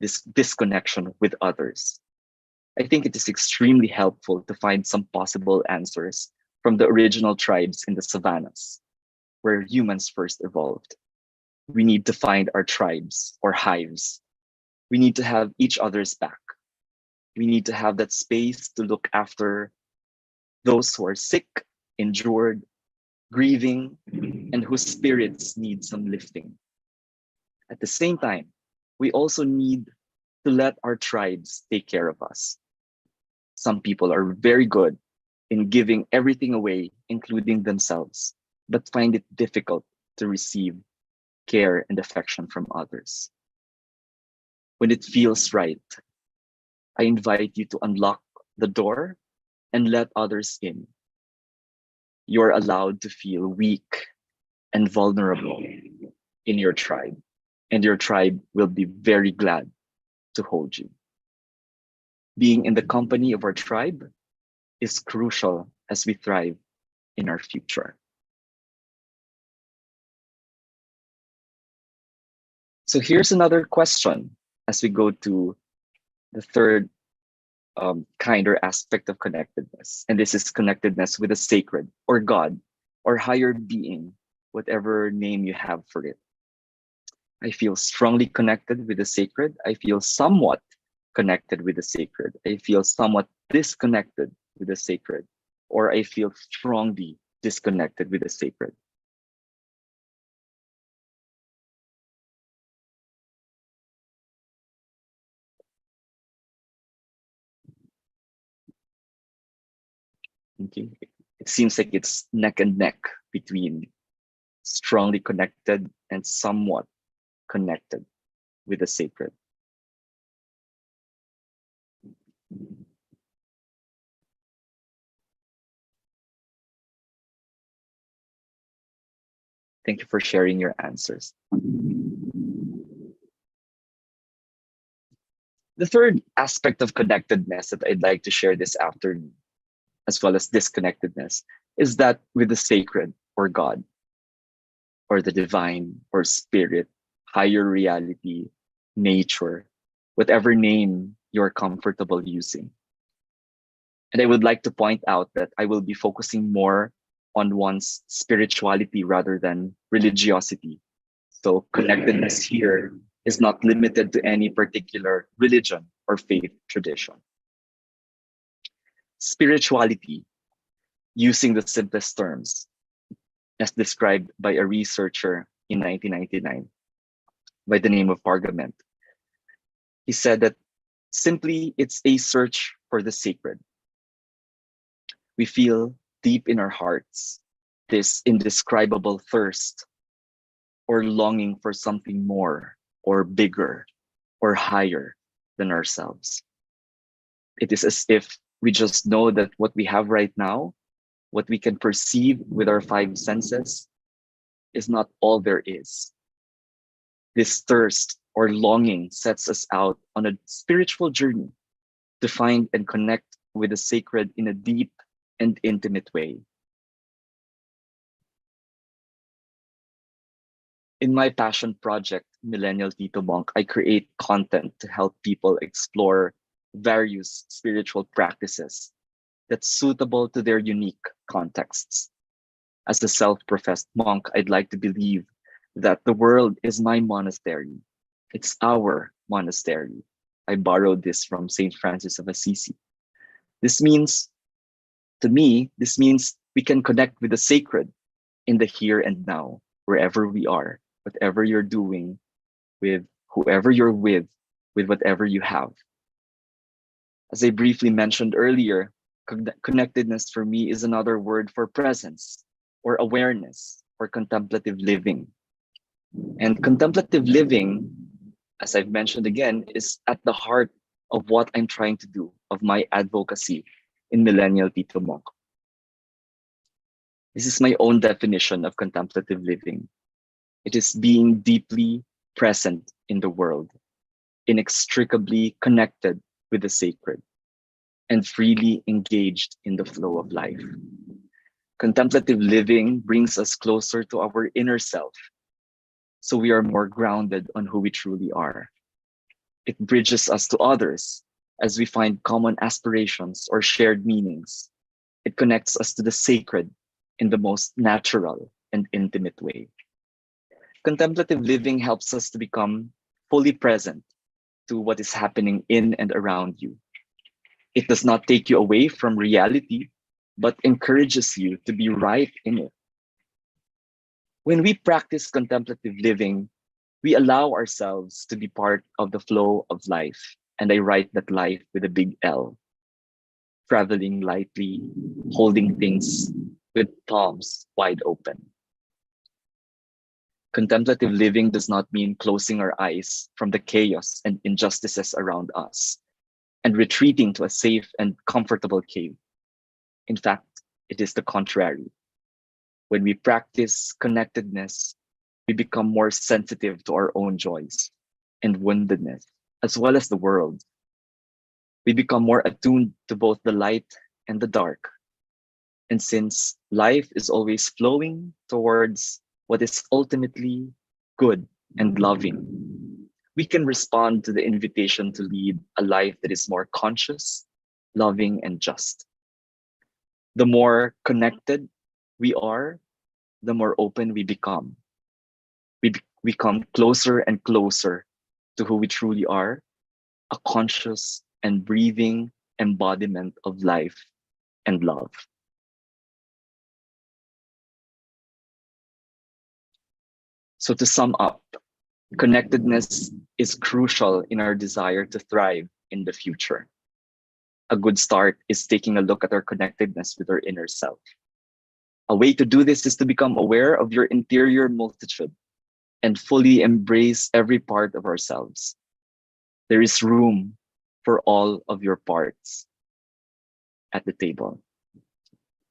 this disconnection with others? I think it is extremely helpful to find some possible answers from the original tribes in the savannas, where humans first evolved. We need to find our tribes or hives. We need to have each other's back. We need to have that space to look after those who are sick, injured, grieving, and whose spirits need some lifting. At the same time, we also need to let our tribes take care of us. Some people are very good in giving everything away, including themselves, but find it difficult to receive care and affection from others. When it feels right, I invite you to unlock the door and let others in. You're allowed to feel weak and vulnerable in your tribe, and your tribe will be very glad to hold you. Being in the company of our tribe is crucial as we thrive in our future. So here's another question as we go to the third kind or aspect of connectedness. And this is connectedness with the sacred or God or higher being, whatever name you have for it. I feel strongly connected with the sacred. I feel somewhat connected with the sacred. I feel somewhat disconnected with the sacred, or I feel strongly disconnected with the sacred. Okay. It seems like it's neck and neck between strongly connected and somewhat connected with the sacred. Thank you for sharing your answers. The third aspect of connectedness that I'd like to share this afternoon, as well as disconnectedness, is that with the sacred or God, or the divine or spirit, higher reality, nature, whatever name you're comfortable using. And I would like to point out that I will be focusing more on one's spirituality rather than religiosity. So connectedness here is not limited to any particular religion or faith tradition. Spirituality, using the simplest terms, as described by a researcher in 1999 by the name of Pargament. He said that simply it's a search for the sacred. We feel deep in our hearts this indescribable thirst or longing for something more or bigger or higher than ourselves. It is as if we just know that what we have right now, what we can perceive with our five senses, is not all there is. This thirst or longing sets us out on a spiritual journey to find and connect with the sacred in a deep and intimate way. In my passion project, Millennial Tito Monk, I create content to help people explore various spiritual practices that's suitable to their unique contexts. As a self-professed monk, I'd like to believe that the world is my monastery. It's our monastery. I borrowed this from St. Francis of Assisi. This means, to me, this means we can connect with the sacred in the here and now, wherever we are, whatever you're doing, with whoever you're with whatever you have. As I briefly mentioned earlier, connectedness for me is another word for presence or awareness or contemplative living. And contemplative living, as I've mentioned again, is at the heart of what I'm trying to do, of my advocacy in Millennial Tito Monk. This is my own definition of contemplative living. It is being deeply present in the world, inextricably connected with the sacred, and freely engaged in the flow of life. Contemplative living brings us closer to our inner self, so we are more grounded on who we truly are. It bridges us to others as we find common aspirations or shared meanings. It connects us to the sacred in the most natural and intimate way. Contemplative living helps us to become fully present to what is happening in and around you. It does not take you away from reality, but encourages you to be right in it. When we practice contemplative living, we allow ourselves to be part of the flow of life. And I write that life with a big L. Traveling lightly, holding things with palms wide open. Contemplative living does not mean closing our eyes from the chaos and injustices around us and retreating to a safe and comfortable cave. In fact, it is the contrary. When we practice connectedness, we become more sensitive to our own joys and woundedness, as well as the world. We become more attuned to both the light and the dark. And since life is always flowing towards what is ultimately good and loving, we can respond to the invitation to lead a life that is more conscious, loving, and just. The more connected we are, the more open we become. We come closer and closer to who we truly are, a conscious and breathing embodiment of life and love. So to sum up, connectedness is crucial in our desire to thrive in the future. A good start is taking a look at our connectedness with our inner self. A way to do this is to become aware of your interior multitude and fully embrace every part of ourselves. There is room for all of your parts at the table.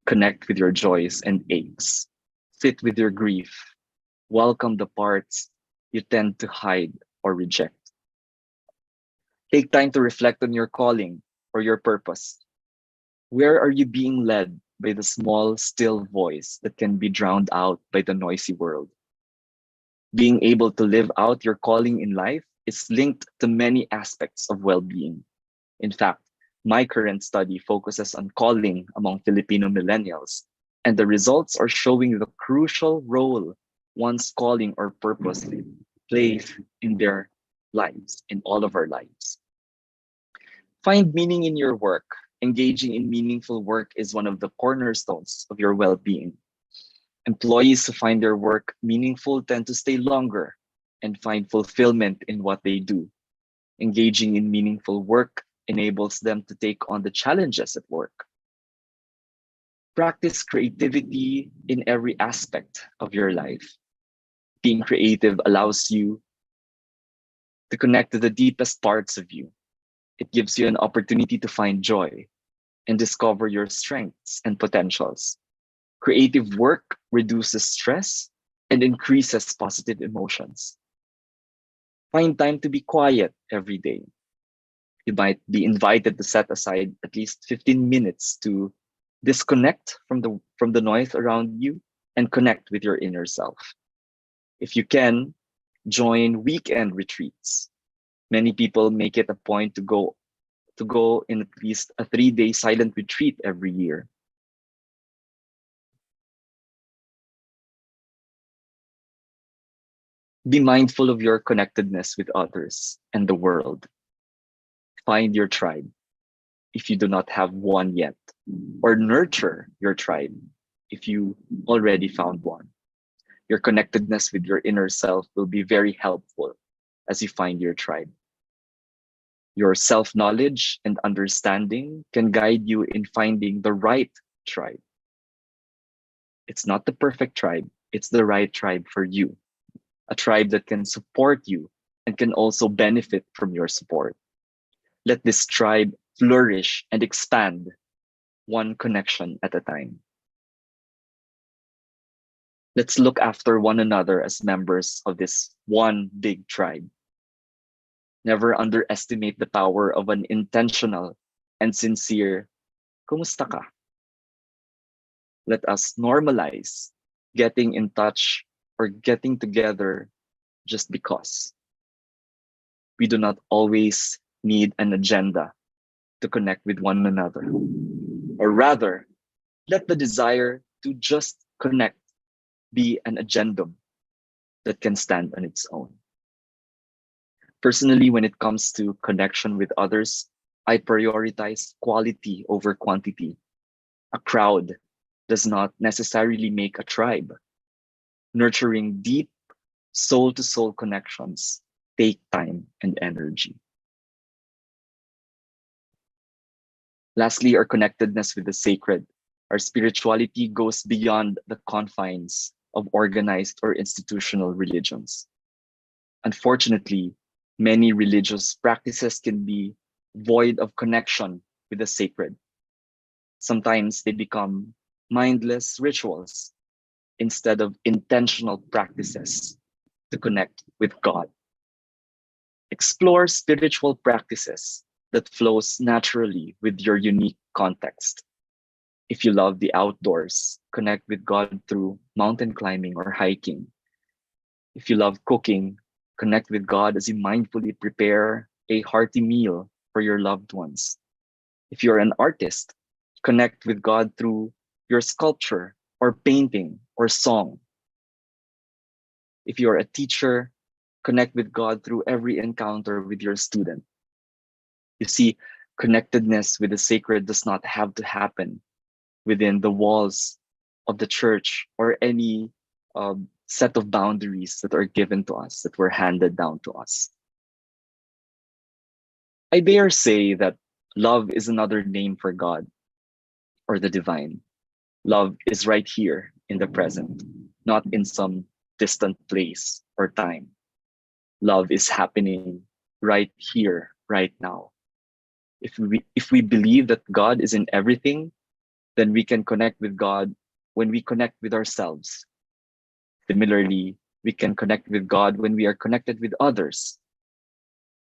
Connect with your joys and aches. Sit with your grief. Welcome the parts you tend to hide or reject. Take time to reflect on your calling or your purpose. Where are you being led by the small, still voice that can be drowned out by the noisy world? Being able to live out your calling in life is linked to many aspects of well-being. In fact, my current study focuses on calling among Filipino millennials, and the results are showing the crucial role one's calling or purpose plays in their lives, in all of our lives. Find meaning in your work. Engaging in meaningful work is one of the cornerstones of your well-being. Employees who find their work meaningful tend to stay longer and find fulfillment in what they do. Engaging in meaningful work enables them to take on the challenges at work. Practice creativity in every aspect of your life. Being creative allows you to connect to the deepest parts of you. It gives you an opportunity to find joy and discover your strengths and potentials. Creative work reduces stress and increases positive emotions. Find time to be quiet every day. You might be invited to set aside at least 15 minutes to disconnect from the noise around you and connect with your inner self. If you can, join weekend retreats. Many people make it a point to go in at least a 3-day silent retreat every year. Be mindful of your connectedness with others and the world. Find your tribe if you do not have one yet, or nurture your tribe if you already found one. Your connectedness with your inner self will be very helpful as you find your tribe. Your self knowledge and understanding can guide you in finding the right tribe. It's not the perfect tribe, it's the right tribe for you, a tribe that can support you and can also benefit from your support. Let this tribe flourish and expand one connection at a time. Let's look after one another as members of this one big tribe. Never underestimate the power of an intentional and sincere "Kumusta ka?" Let us normalize getting in touch or getting together just because. We do not always need an agenda to connect with one another. Or rather, let the desire to just connect be an agendum that can stand on its own. Personally, when it comes to connection with others, I prioritize quality over quantity. A crowd does not necessarily make a tribe. Nurturing deep soul to soul connections take time and energy. Lastly, our connectedness with the sacred. Our spirituality goes beyond the confines of organized or institutional religions. Unfortunately, many religious practices can be void of connection with the sacred. Sometimes they become mindless rituals instead of intentional practices to connect with God. Explore spiritual practices that flows naturally with your unique context. If you love the outdoors, connect with God through mountain climbing or hiking. If you love cooking, connect with God as you mindfully prepare a hearty meal for your loved ones. If you're an artist, connect with God through your sculpture or painting or song. If you're a teacher, connect with God through every encounter with your student. You see, connectedness with the sacred does not have to happen within the walls of the church or any set of boundaries that are given to us, that were handed down to us. I dare say that love is another name for God or the divine. Love is right here in the present, not in some distant place or time. Love is happening right here, right now. If we believe that God is in everything, then we can connect with God when we connect with ourselves. Similarly, we can connect with God when we are connected with others.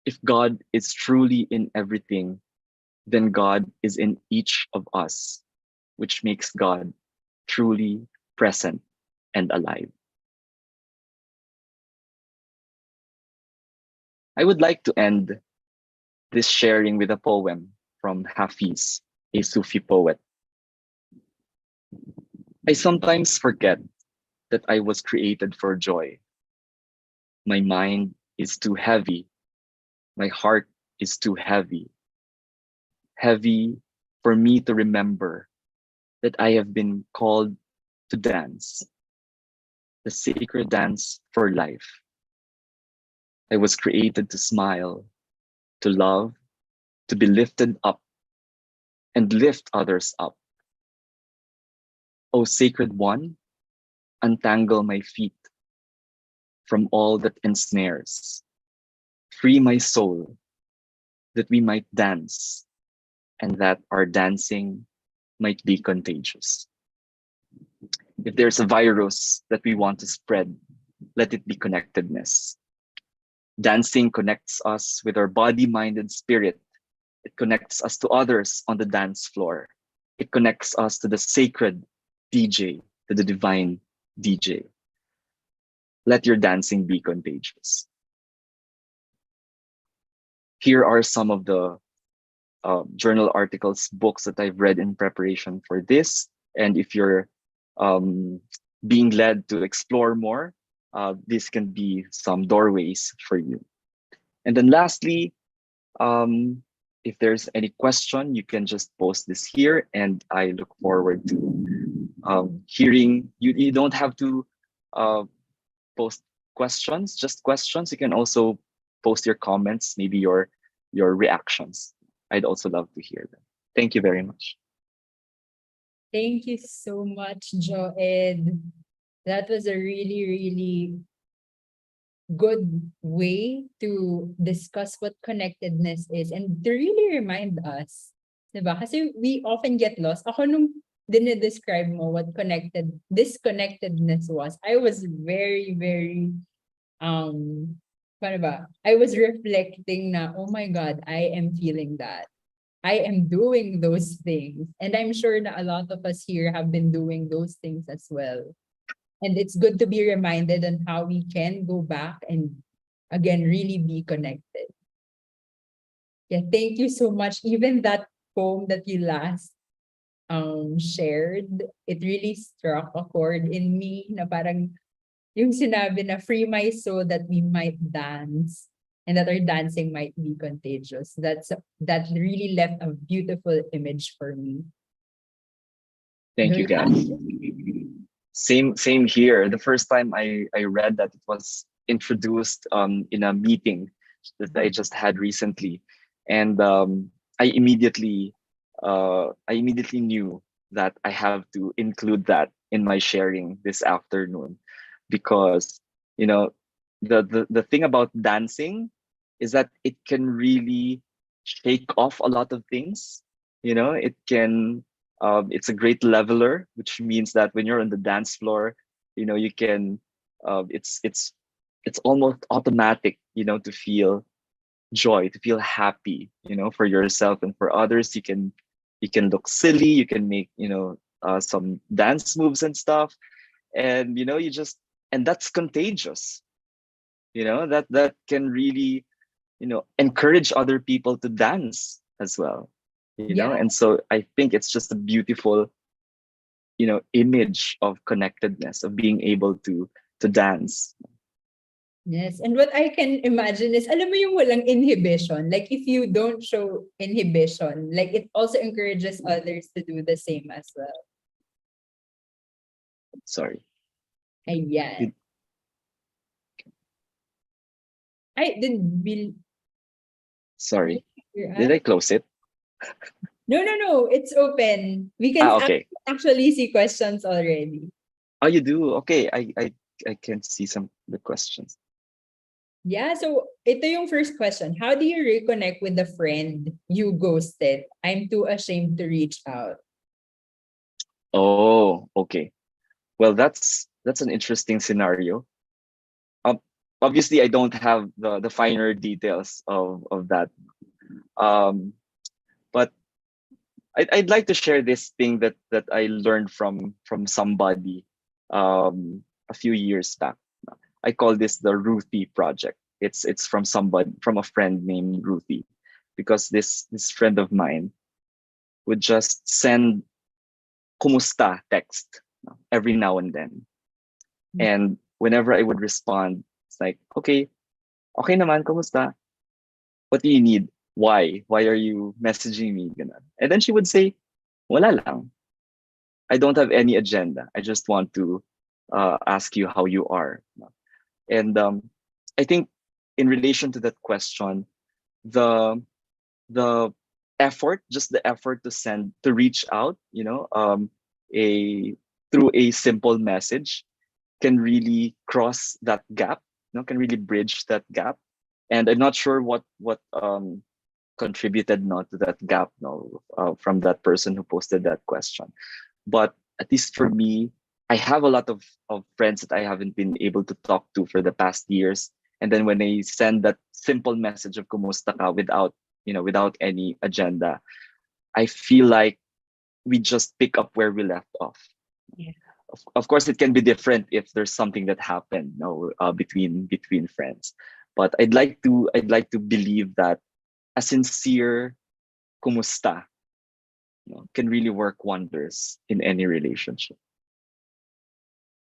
If God is truly in everything, then God is in each of us, which makes God truly present and alive. I would like to end this sharing with a poem from Hafiz, a Sufi poet. I sometimes forget that I was created for joy. My mind is too heavy. My heart is too heavy. Heavy for me to remember that I have been called to dance, the sacred dance for life. I was created to smile, to love, to be lifted up, and lift others up. O sacred one, untangle my feet from all that ensnares. Free my soul that we might dance and that our dancing might be contagious. If there's a virus that we want to spread, let it be connectedness. Dancing connects us with our body, mind, and spirit. It connects us to others on the dance floor. It connects us to the sacred DJ, to the divine DJ. Let your dancing be contagious. Here are some of the journal articles, books that I've read in preparation for this. And if you're um, being led to explore more, this can be some doorways for you. And then lastly, if there's any question, you can just post this here, and I look forward to hearing. You don't have to post questions, just questions. You can also post your comments, maybe your reactions. I'd also love to hear them. Thank you very much. Thank you so much, Joed. That was a really, really good way to discuss what connectedness is and to really remind us. Diba? Kasi we often get lost. Ako nung dinedescribe mo what disconnectedness was, I was very, very, paano ba? I was reflecting na, oh my God, I am feeling that. I am doing those things. And I'm sure na a lot of us here have been doing those things as well. And it's good to be reminded on how we can go back and again really be connected. Yeah, thank you so much. Even that poem that you last shared, it really struck a chord in me na parang yung sinabi na free my soul that we might dance and that our dancing might be contagious. That really left a beautiful image for me. Thank you, guys. Same here. The first time I read that, it was introduced in a meeting that I just had recently, and I immediately knew that I have to include that in my sharing this afternoon, because the thing about dancing is that it can really shake off a lot of things. It can it's a great leveler, which means that when you're on the dance floor, you can it's almost automatic, to feel joy, to feel happy, for yourself and for others. You can look silly, you can make some dance moves and stuff, and you just and that's contagious. That can really encourage other people to dance as well. Yeah. And so I think it's just a beautiful image of connectedness, of being able to dance. Yes, and what I can imagine is, alam mo yung walang inhibition. Like, if you don't show inhibition, like, it also encourages others to do the same as well. Sorry. Ayan. I did Bill. Sorry. Did I close it? No. It's open. We can Okay. actually see questions already. Oh, you do? Okay. I can see some of the questions. Yeah, so ito yung first question. How do you reconnect with the friend you ghosted? I'm too ashamed to reach out. Oh, okay. Well, that's an interesting scenario. Obviously, I don't have the finer details of that. But I'd like to share this thing that I learned from somebody a few years back. I call this the Ruthie project. It's from a friend named Ruthie, because this friend of mine would just send kumusta text every now and then. And whenever I would respond, it's like, okay naman, kumusta? What do you need? Why are you messaging me? And then she would say, wala lang. I don't have any agenda. I just want to ask you how you are. And I think in relation to that question, the effort, just the effort to reach out, through a simple message, can really cross that gap, can really bridge that gap. And I'm not sure what contributed not to that gap, no, from that person who posted that question. But at least for me, I have a lot of friends that I haven't been able to talk to for the past years. And then when I send that simple message of kumusta ka without, without any agenda, I feel like we just pick up where we left off. Yeah. Of course, it can be different if there's something that happened, between friends. But I'd like to believe that a sincere kumusta, can really work wonders in any relationship.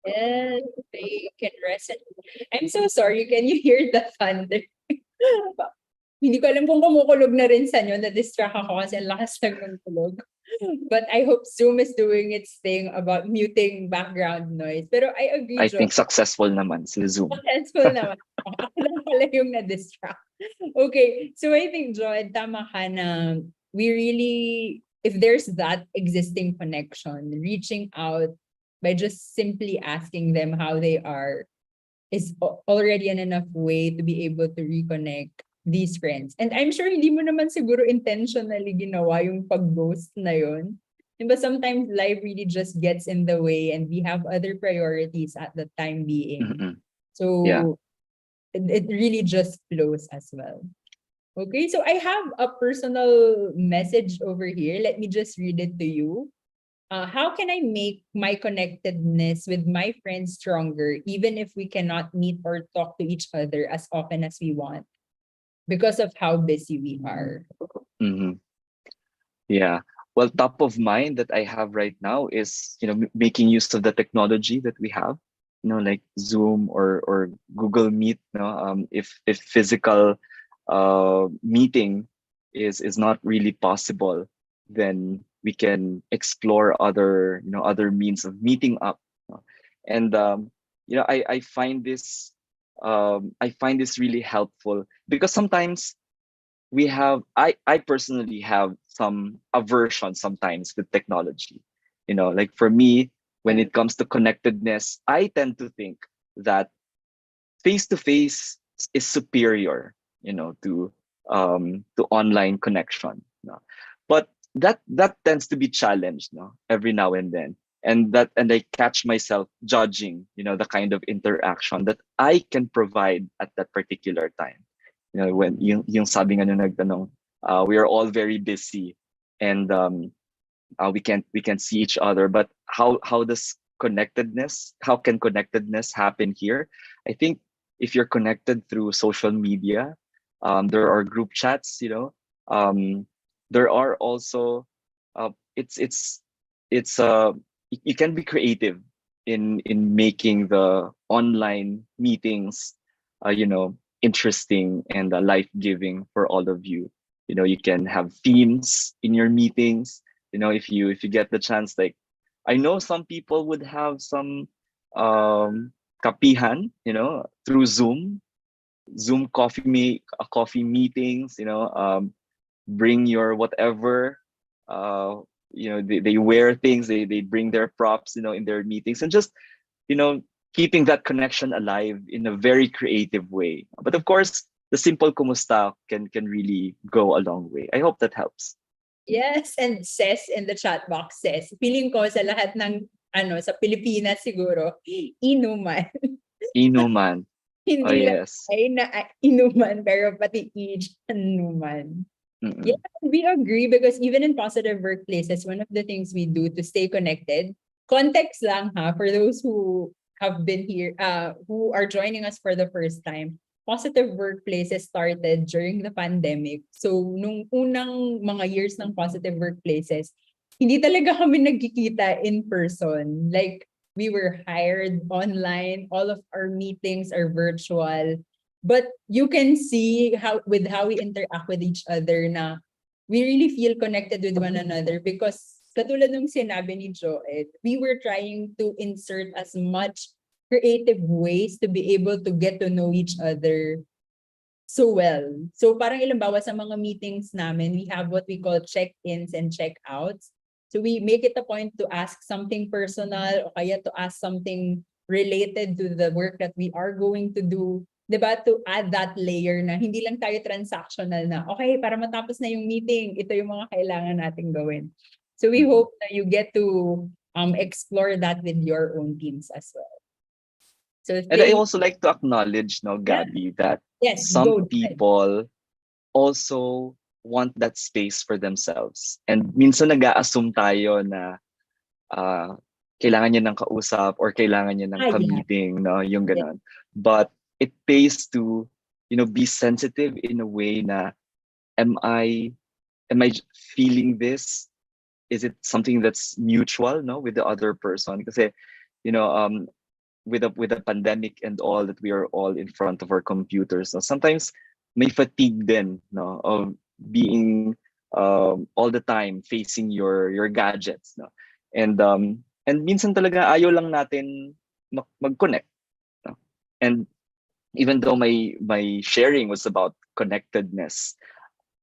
Yes, they can resonate. I'm so sorry. Can you hear the thunder? Hindi ko alam kung kumukulog na rin sa inyo. Na-distract ako kasi ang lakas lang ng tulog. But I hope Zoom is doing its thing about muting background noise. Pero I agree, I Joe. think successful naman si Zoom. Successful naman. Ako lang pala yung na-distract. Okay, so I think, Joy, tama ka na we really, if there's that existing connection, reaching out by just simply asking them how they are is already an enough way to be able to reconnect these friends. And I'm sure hindi mo naman siguro intentionally ginawa yung pag-ghost na yun. But sometimes life really just gets in the way and we have other priorities at the time being. Mm-mm. So Yeah. it really just flows as well. Okay, so I have a personal message over here. Let me just read it to you. How can I make my connectedness with my friends stronger, even if we cannot meet or talk to each other as often as we want because of how busy we are? Mm-hmm. Yeah. Well, top of mind that I have right now is, making use of the technology that we have, like Zoom or Google Meet. If physical meeting is not really possible, then we can explore other means of meeting up. And I find this really helpful because sometimes I personally have some aversion sometimes with technology. Like for me, when it comes to connectedness, I tend to think that face to face is superior, to online connection. But that tends to be challenged, every now and then. And I catch myself judging, the kind of interaction that I can provide at that particular time. When yung sabi nga nung nagtanong, we are all very busy, and we can see each other, but how can connectedness happen here? I think if you're connected through social media, there are group chats, there are also it's you can be creative in making the online meetings interesting and life-giving for all of you. You can have themes in your meetings. If you get the chance, like I know some people would have some kapihan, through Zoom coffee meetings, bring your whatever, they wear things, they bring their props, in their meetings, and just, you know, keeping that connection alive in a very creative way. But of course, the simple kumusta can really go a long way. I hope that helps. Yes, and says in the chat box says, feeling ko sa lahat ng sa Pilipinas siguro, inuman. Inuman. Oh Hindi lang yes. ay na inuman, pero pati each inuman. Mm-mm. Yeah, we agree because even in positive workplaces, one of the things we do to stay connected, context lang ha, for those who have been here, who are joining us for the first time, positive workplaces started during the pandemic. So, nung unang mga years ng positive workplaces, hindi talaga kami nagkikita in person. Like, we were hired online. All of our meetings are virtual. But you can see how we interact with each other na we really feel connected with one another because katulad nung sinabi ni Joed, we were trying to insert as much creative ways to be able to get to know each other so well. So parang ilimbawa sa mga meetings namin, we have what we call check-ins and check-outs. So we make it a point to ask something personal o kaya to ask something related to the work that we are going to do. diba, to add that layer na hindi lang tayo transactional na, okay, para matapos na yung meeting, ito yung mga kailangan nating gawin. So we hope that you get to explore that with your own teams as well. So if And I they, also like to acknowledge, no, yeah, Gabby, that yes, some go ahead. people also want that space for themselves. And minsan nag-a-assume tayo na uh, kailangan niya ng kausap or kailangan niya ng Yeah, ka-meeting, no, yung yeah, ganon. But it pays to, be sensitive in a way na, am I feeling this? Is it something that's mutual, no, with the other person? Kasi, you know, with the pandemic and all that we are all in front of our computers, no, sometimes may fatigue then, no, of being all the time facing your gadgets, no. And minsan talaga ayaw lang natin mag-connect, no? And even though my sharing was about connectedness,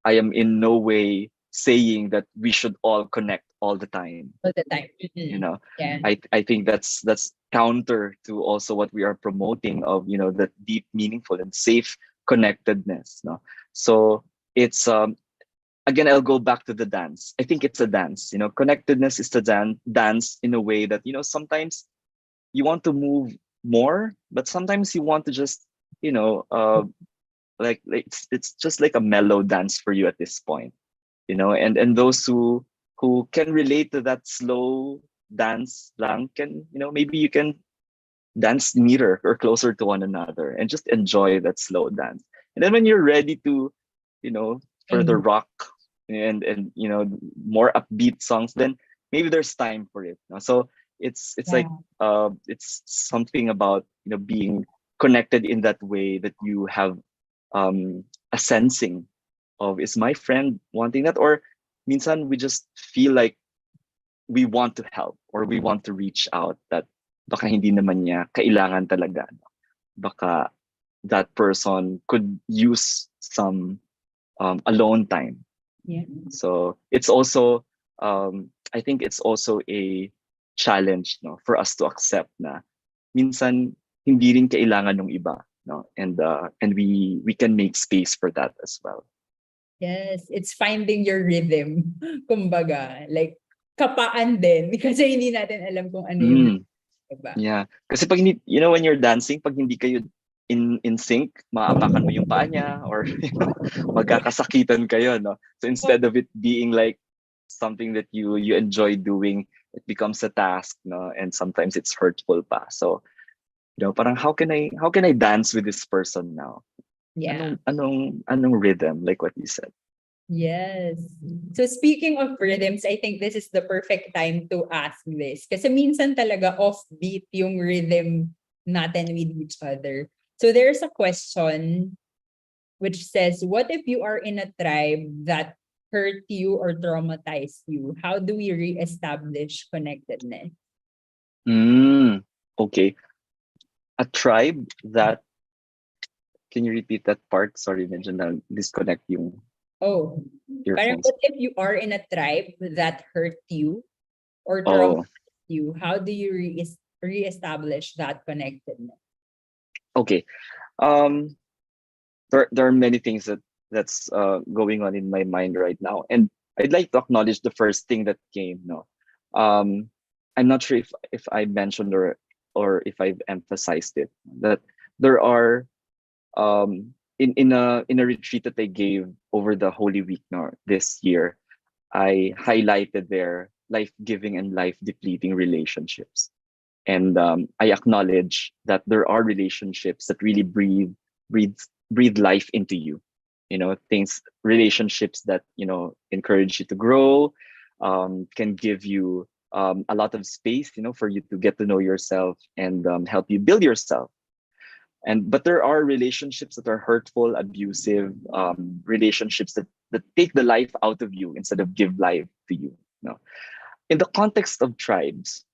I am in no way saying that we should all connect all the time. all the time. You know, Yeah. I think that's counter to also what we are promoting of, that deep, meaningful, and safe connectedness. No, so it's again, I'll go back to the dance. I think it's a dance. Connectedness is the dance in a way that, sometimes you want to move more, but sometimes you want to just, you know, uh, like it's just like a mellow dance for you at this point. And those who can relate to that slow dance lang can, maybe you can dance nearer or closer to one another and just enjoy that slow dance. And then when you're ready to, for the And rock and more upbeat songs, then maybe there's time for it. So it's yeah, like it's something about, being connected in that way that you have a sensing of, is my friend wanting that? Or minsan we just feel like we want to help or we want to reach out, that baka hindi naman niya kailangan talaga, no? Baka that person could use some alone time. yeah. So it's also I think it's also a challenge, no, for us to accept na minsan hindi rin kailangan ng iba, no, and we can make space for that as well. Yes, it's finding your rhythm. Kumbaga, like kapaan din kasi hindi natin alam kung ano yung Mm, diba? yeah, kasi pag hindi, when you're dancing, pag hindi kayo in sync, maapakan mo yung paa niya, or magkakasakitan kayo, no. So instead of it being like something that you enjoy doing, it becomes a task, no, and sometimes it's hurtful pa. So, parang how can I dance with this person now? Yeah. Anong rhythm, like what you said. Yes. So speaking of rhythms, I think this is the perfect time to ask this. Kasi minsan talaga offbeat yung rhythm natin with each other. So there's a question which says, what if you are in a tribe that hurt you or traumatized you? How do we reestablish connectedness? Okay. A tribe that, can you repeat that part? Sorry, mention na disconnect yung Oh, parang earphones. what if you are in a tribe that hurt you or Oh, traumatized you? How do you reestablish that connectedness? okay. Um, there are many things that's going on in my mind right now, and I'd like to acknowledge the first thing that came. No, um, I'm not sure if I mentioned or if I've emphasized it, that there are in a retreat that I gave over the Holy Week now this year. I highlighted their life-giving and life-depleting relationships. And I acknowledge that there are relationships that really breathe breathe life into you. Relationships that encourage you to grow, can give you a lot of space, for you to get to know yourself and help you build yourself. But there are relationships that are hurtful, abusive, relationships that take the life out of you instead of give life to you. In the context of tribes,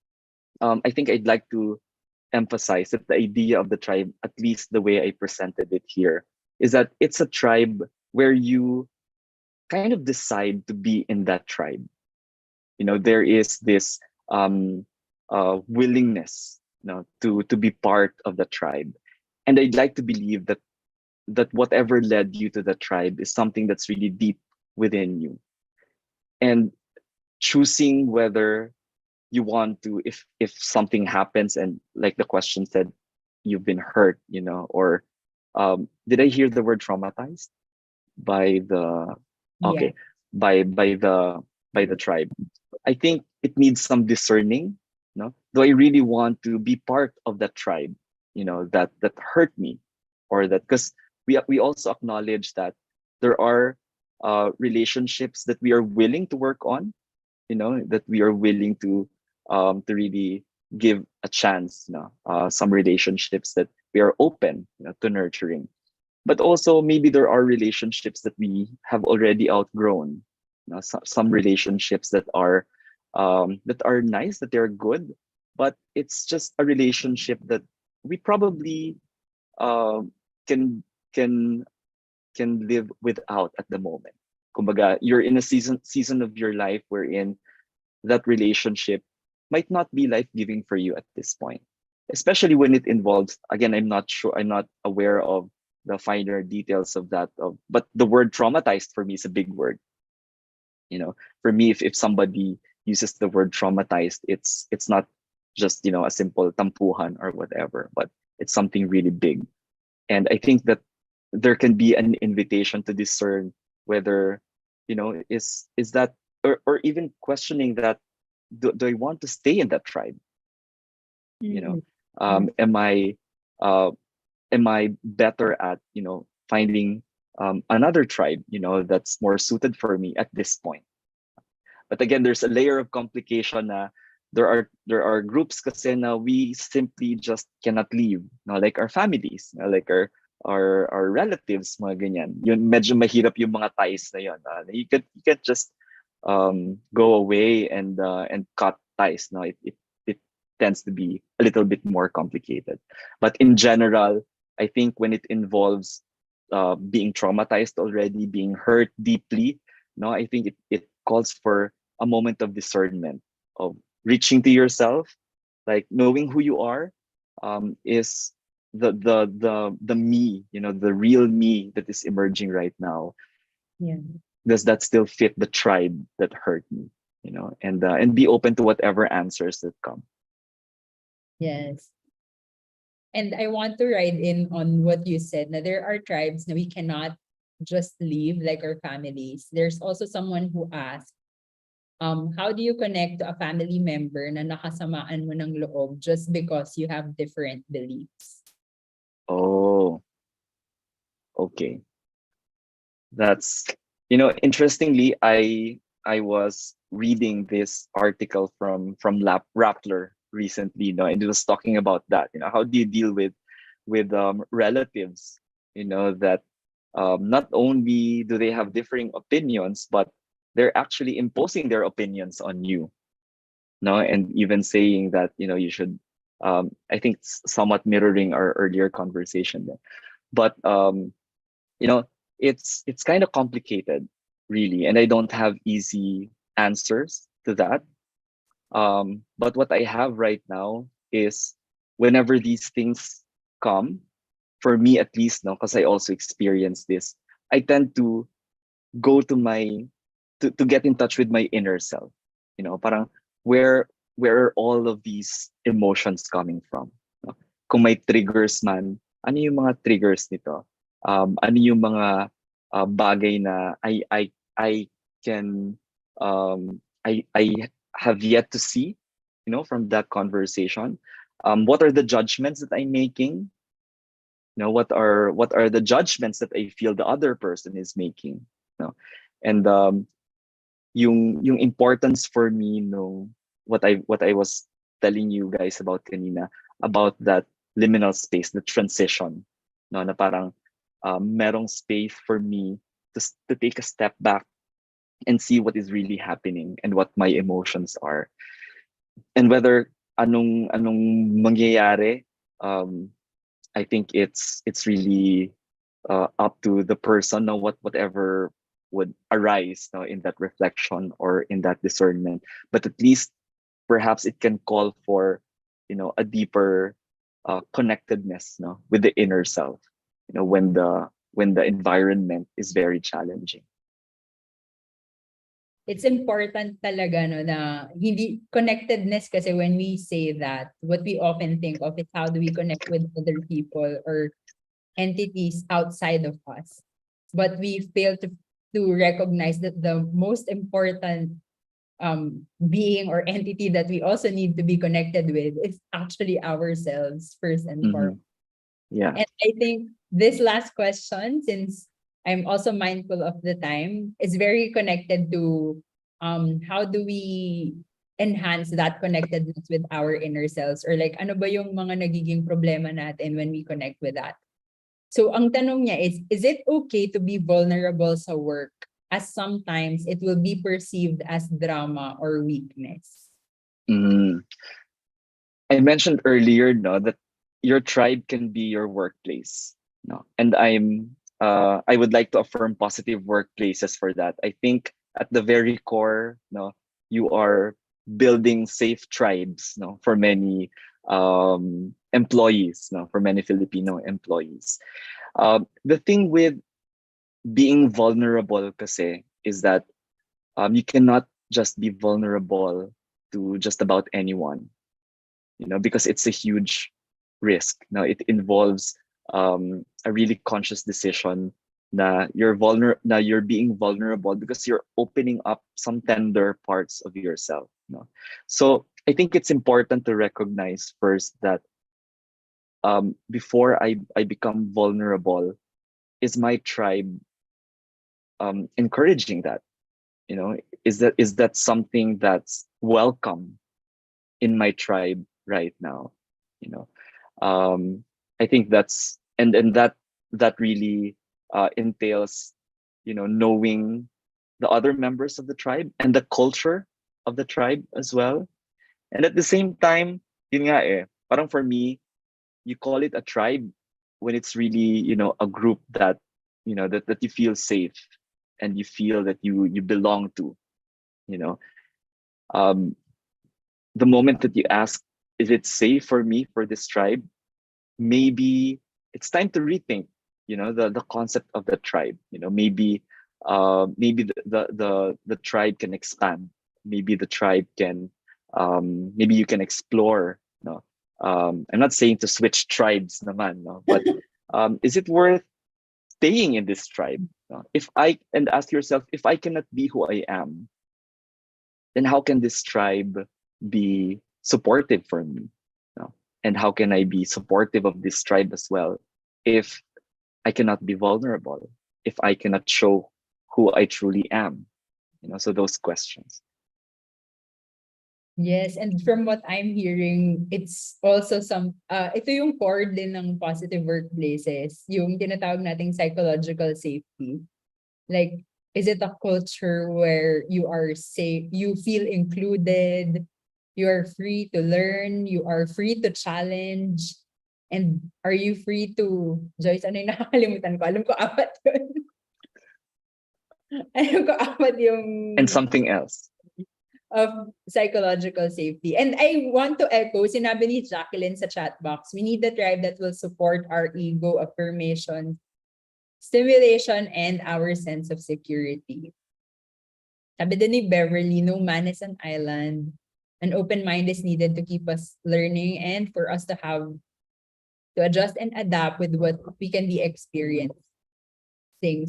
I think I'd like to emphasize that the idea of the tribe, at least the way I presented it here, is that it's a tribe where you kind of decide to be in that tribe. There is this willingness, to be part of the tribe. And I'd like to believe that whatever led you to the tribe is something that's really deep within you. And choosing whether you want to, if something happens and like the question said, you've been hurt, or did I hear the word traumatized by the Yeah. okay, by the tribe? I think it needs some discerning. Do I really want to be part of that tribe? That hurt me, or that, because we also acknowledge that there are relationships that we are willing to work on. That we are willing to really give a chance. Some relationships that we are open, to nurturing, but also maybe there are relationships that we have already outgrown. Some relationships that are nice, that they're good, but it's just a relationship that we probably um, can can can live without at the moment. Kumbaga, you're in a season of your life wherein that relationship might not be life giving for you at this point, especially when it involves, again, I'm not aware of the finer details of that, but the word traumatized for me is a big word. For me, if somebody uses the word traumatized, it's not just a simple tampuhan or whatever, but it's something really big. And I think that there can be an invitation to discern whether, is that, or even questioning that, do I want to stay in that tribe? you know Mm-mm. am uh, I better at finding another tribe that's more suited for me at this point? But again, there's a layer of complication na there are groups kasi na we simply just cannot leave, like our families, like our relatives, mga ganyan. Yun, medyo mahirap yung mga ties na yun. You can't just go away and cut ties. No, it tends to be a little bit more complicated. But in general, I think when it involves being traumatized already, being hurt deeply, no, I think it calls for a moment of discernment, of reaching to yourself, like knowing who you are, is the me, the real me that is emerging right now. Yeah. Does that still fit the tribe that hurt me? And be open to whatever answers that come. Yes. And I want to ride in on what you said. Now, there are tribes that we cannot just leave, like our families. There's also someone who asked, how do you connect to a family member na nakasamaan mo ng loob just because you have different beliefs? Oh, okay. That's, interestingly, I was reading this article from Rappler recently, and it was talking about that. How do you deal with relatives, that not only do they have differing opinions, but they're actually imposing their opinions on you, no, and even saying that you should. I think it's somewhat mirroring our earlier conversation there, but you know it's kind of complicated, really, and I don't have easy answers to that. But what I have right now is, whenever these things come, for me at least, no, because I also experience this, I tend to go to get in touch with my inner self. Parang, where are all of these emotions coming from? No? Kung may triggers man, ano yung mga triggers nito? Ano yung mga bagay na I can I have yet to see, from that conversation. What are the judgments that I'm making? What are the judgments that I feel the other person is making? And yung importance for me, no, what I was telling you guys about kanina, about that liminal space, the transition, no, na parang merong space for me to take a step back and see what is really happening and what my emotions are, and whether anong mangyayari. um I think it's really up to the person, no, whatever would arise, no, in that reflection or in that discernment. But at least perhaps it can call for a deeper connectedness, no, with the inner self, when the environment is very challenging. It's important talaga no na hindi connectedness kasi when we say that, what we often think of is how do we connect with other people or entities outside of us. But we fail to recognize that the most important being or entity that we also need to be connected with is actually ourselves first and foremost. Yeah. And I think this last question, since I'm also mindful of the time, is very connected to how do we enhance that connectedness with our inner selves, or like ano ba yung mga nagiging problema natin when we connect with that. So ang tanong niya is it okay to be vulnerable sa work, as sometimes it will be perceived as drama or weakness? I mentioned earlier, no, that your tribe can be your workplace, no, and I would like to affirm positive workplaces for that. I think at the very core, no, you are building safe tribes, no, for many employees, no, for many Filipino employees. The thing with being vulnerable, kasi, is that you cannot just be vulnerable to just about anyone, because it's a huge risk. Now it involves a really conscious decision. Now you're being vulnerable because you're opening up some tender parts of yourself. So I think it's important to recognize first that before I become vulnerable, is my tribe encouraging that? Is that something that's welcome in my tribe right now? you know I think that's and that really entails knowing the other members of the tribe and the culture of the tribe as well. And at the same time, yun nga parang for me, you call it a tribe when it's really a group that that you feel safe and you feel that you belong to. you know um the moment that you ask, is it safe for me for this tribe, maybe it's time to rethink the concept of the tribe. Maybe the tribe can expand. Maybe the tribe can maybe you can explore. I'm not saying to switch tribes naman, no, but is it worth staying in this tribe? If I and ask yourself, if I cannot be who I am, then how can this tribe be supportive for me? And how can I be supportive of this tribe as well if I cannot be vulnerable, if I cannot show who I truly am? So those questions. Yes, and from what I'm hearing, it's also ito yung core din ng positive workplaces, yung tinatawag nating psychological safety. Like, is it a culture where you are safe, you feel included, you are free to learn, you are free to challenge, and are you free to, Joyce, ano yung nakakalimutan ko? Alam ko apat yun. Alam ko apat yung And something else. of psychological safety. And I want to echo, sinabi ni Jacqueline sa chat box, we need the tribe that will support our ego, affirmation, stimulation, and our sense of security. Sabi din ni Beverly, no man is an island. An open mind is needed to keep us learning and for us to adjust and adapt with what we can be experiencing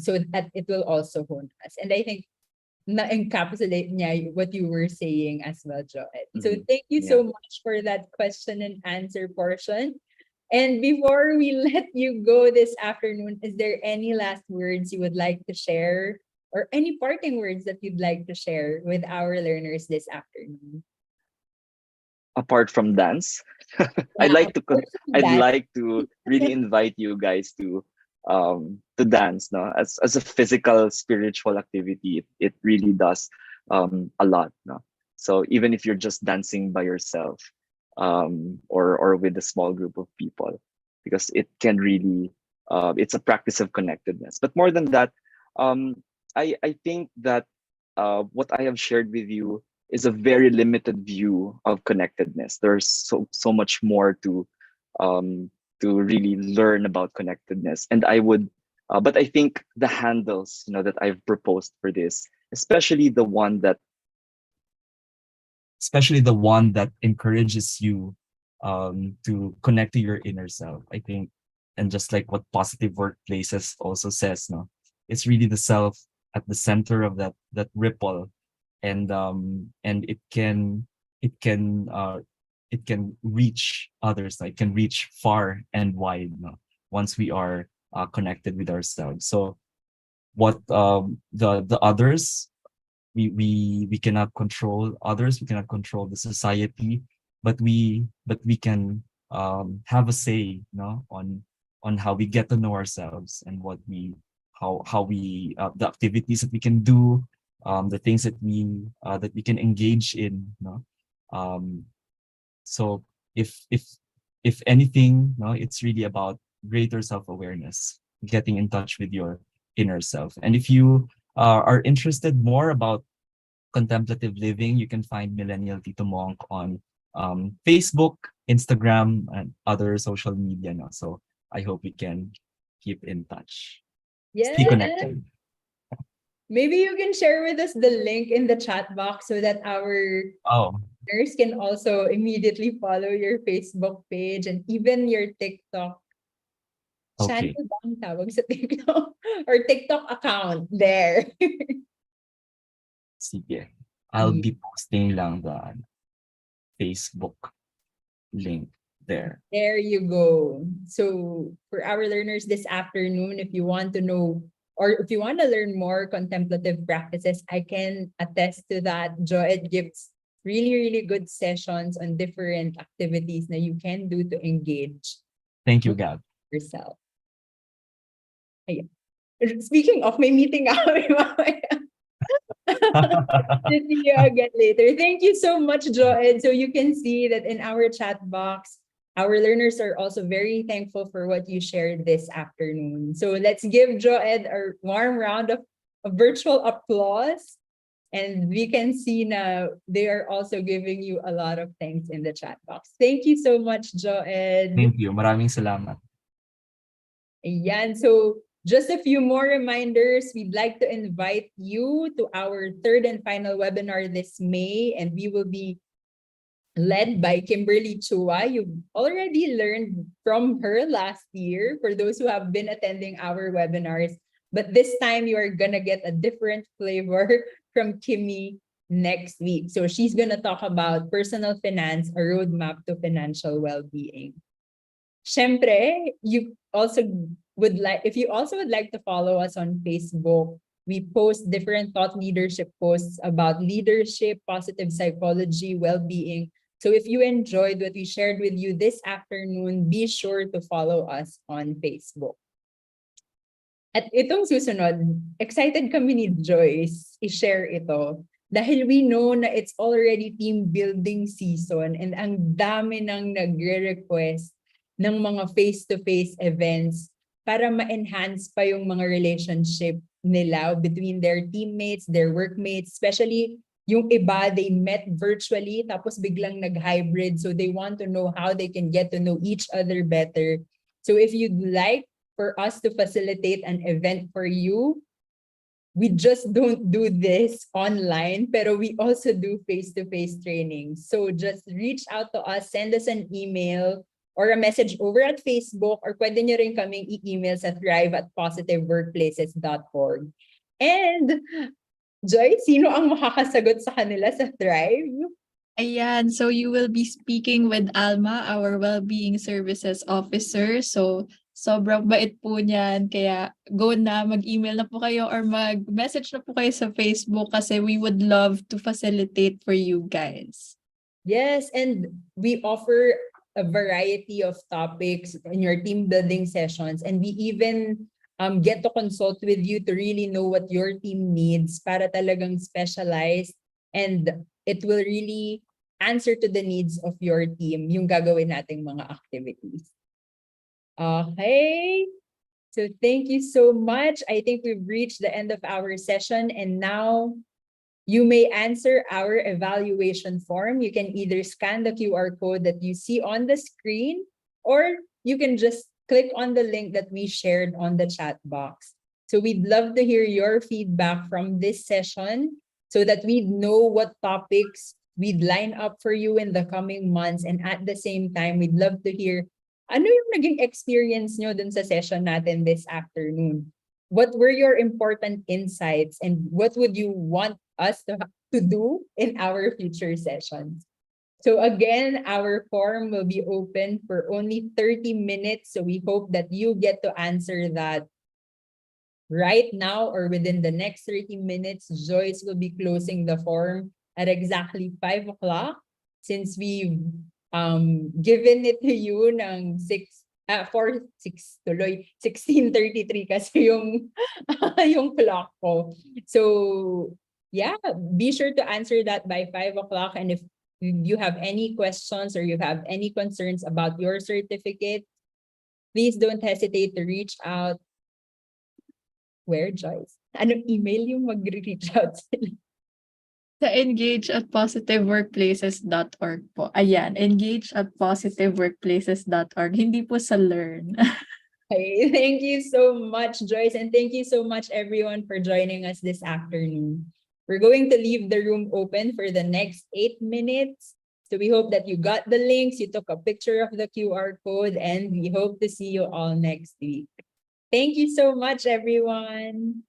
so that it will also hone us. And I think na-encapsulate niya what you were saying as well, Joed. So thank you so much for that question and answer portion. And before we let you go this afternoon, is there any last words you would like to share or any parting words that you'd like to share with our learners this afternoon? Apart from dance, I'd like to really invite you guys to dance, no, as a physical spiritual activity. It really does a lot, no. So even if you're just dancing by yourself or with a small group of people, because it can really it's a practice of connectedness. But more than that, I think that what I have shared with you is a very limited view of connectedness. There's so much more to to really learn about connectedness. And I would, but I think the handles, that I've proposed for this, especially the one that encourages you to connect to your inner self, I think. And just like what Positive Workplaces also says, no, it's really the self at the center of that ripple. And it can reach others, like can reach far and wide, no, once we are connected with ourselves. So what the others, we cannot control others, we cannot control the society, but we can have a say, no, on how we get to know ourselves, and what we how we the activities that we can do, the things that we can engage in, no. um so if anything, no, it's really about greater self-awareness, getting in touch with your inner self. And if you are interested more about contemplative living, you can find Millennial Tito Monk on Facebook, Instagram, and other social media now. So I hope we can keep in touch. Stay Yes. connected. Maybe you can share with us the link in the chat box so that our Oh, listeners can also immediately follow your Facebook page and even your TikTok okay. channel ba ang tawag sa TikTok? Or TikTok account there. Sige. I'll be posting lang the Facebook link there. There you go. So for our learners this afternoon, if you want to know or if you want to learn more contemplative practices, I can attest to that. Joed gives really, really good sessions on different activities that you can do to engage Thank you, Gab. yourself. Ayan. Speaking of, may meeting kami mamaya. See you again later. Thank you so much, Joed. So you can see that in our chat box, our learners are also very thankful for what you shared this afternoon. So let's give Joed a warm round of virtual applause. And we can see now they are also giving you a lot of thanks in the chat box. Thank you so much, Joed. Thank you. Maraming salamat. Ayan. So just a few more reminders. We'd like to invite you to our third and final webinar this May, and we will be led by Kimberly Chua. You've already learned from her last year for those who have been attending our webinars, but this time you are gonna get a different flavor from Kimmy next week. So she's gonna talk about personal finance, a roadmap to financial well-being. Syempre, you also if you also would like to follow us on Facebook, we post different thought leadership posts about leadership, positive psychology, well-being. So if you enjoyed what we shared with you this afternoon, be sure to follow us on Facebook. At itong susunod, excited kami ni Joyce i-share ito dahil we know na it's already team building season and ang dami nang nagre-request ng mga face-to-face events para ma-enhance pa yung mga relationship nila between their teammates, their workmates, especially yung iba, they met virtually tapos biglang nag-hybrid, so they want to know how they can get to know each other better. So if you'd like for us to facilitate an event for you, we just don't do this online, pero we also do face-to-face training. So just reach out to us, send us an email or a message over at Facebook, or pwede nyo rin kaming i-email sa thrive@positiveworkplaces.org. And Joy, sino ang makakasagot sa kanila sa Thrive? Ayan, so you will be speaking with Alma, our Wellbeing Services Officer. So sobrang bait po niyan. Kaya go na, mag-email na po kayo or mag-message na po kayo sa Facebook kasi we would love to facilitate for you guys. Yes, and we offer a variety of topics in your team building sessions, and we even get to consult with you to really know what your team needs para talagang specialized, and it will really answer to the needs of your team yung gagawin nating mga activities. Okay, so thank you so much. I think we've reached the end of our session, and now you may answer our evaluation form. You can either scan the QR code that you see on the screen, or you can just click on the link that we shared on the chat box. So we'd love to hear your feedback from this session so that we know what topics we'd line up for you in the coming months. And at the same time, we'd love to hear ano yung naging experience nyo dun sa session natin this afternoon. What were your important insights and what would you want us to do in our future sessions? So again, our forum will be open for only 30 minutes. So we hope that you get to answer that right now or within the next 30 minutes. Joyce will be closing the forum at exactly 5 o'clock since we've given it to you ng 6 tuloy 16:33 kasi yung yung clock ko. So yeah, be sure to answer that by 5 o'clock. And if you have any questions or you have any concerns about your certificate, please don't hesitate to reach out. Where, Joyce? Anong email yung mag-reach out sila? Sa engage@positiveworkplaces.org po. Ayan, engage@positiveworkplaces.org. Hindi po sa learn. Okay, thank you so much, Joyce. And thank you so much, everyone, for joining us this afternoon. We're going to leave the room open for the next 8 minutes. So we hope that you got the links, you took a picture of the QR code, and we hope to see you all next week. Thank you so much, everyone.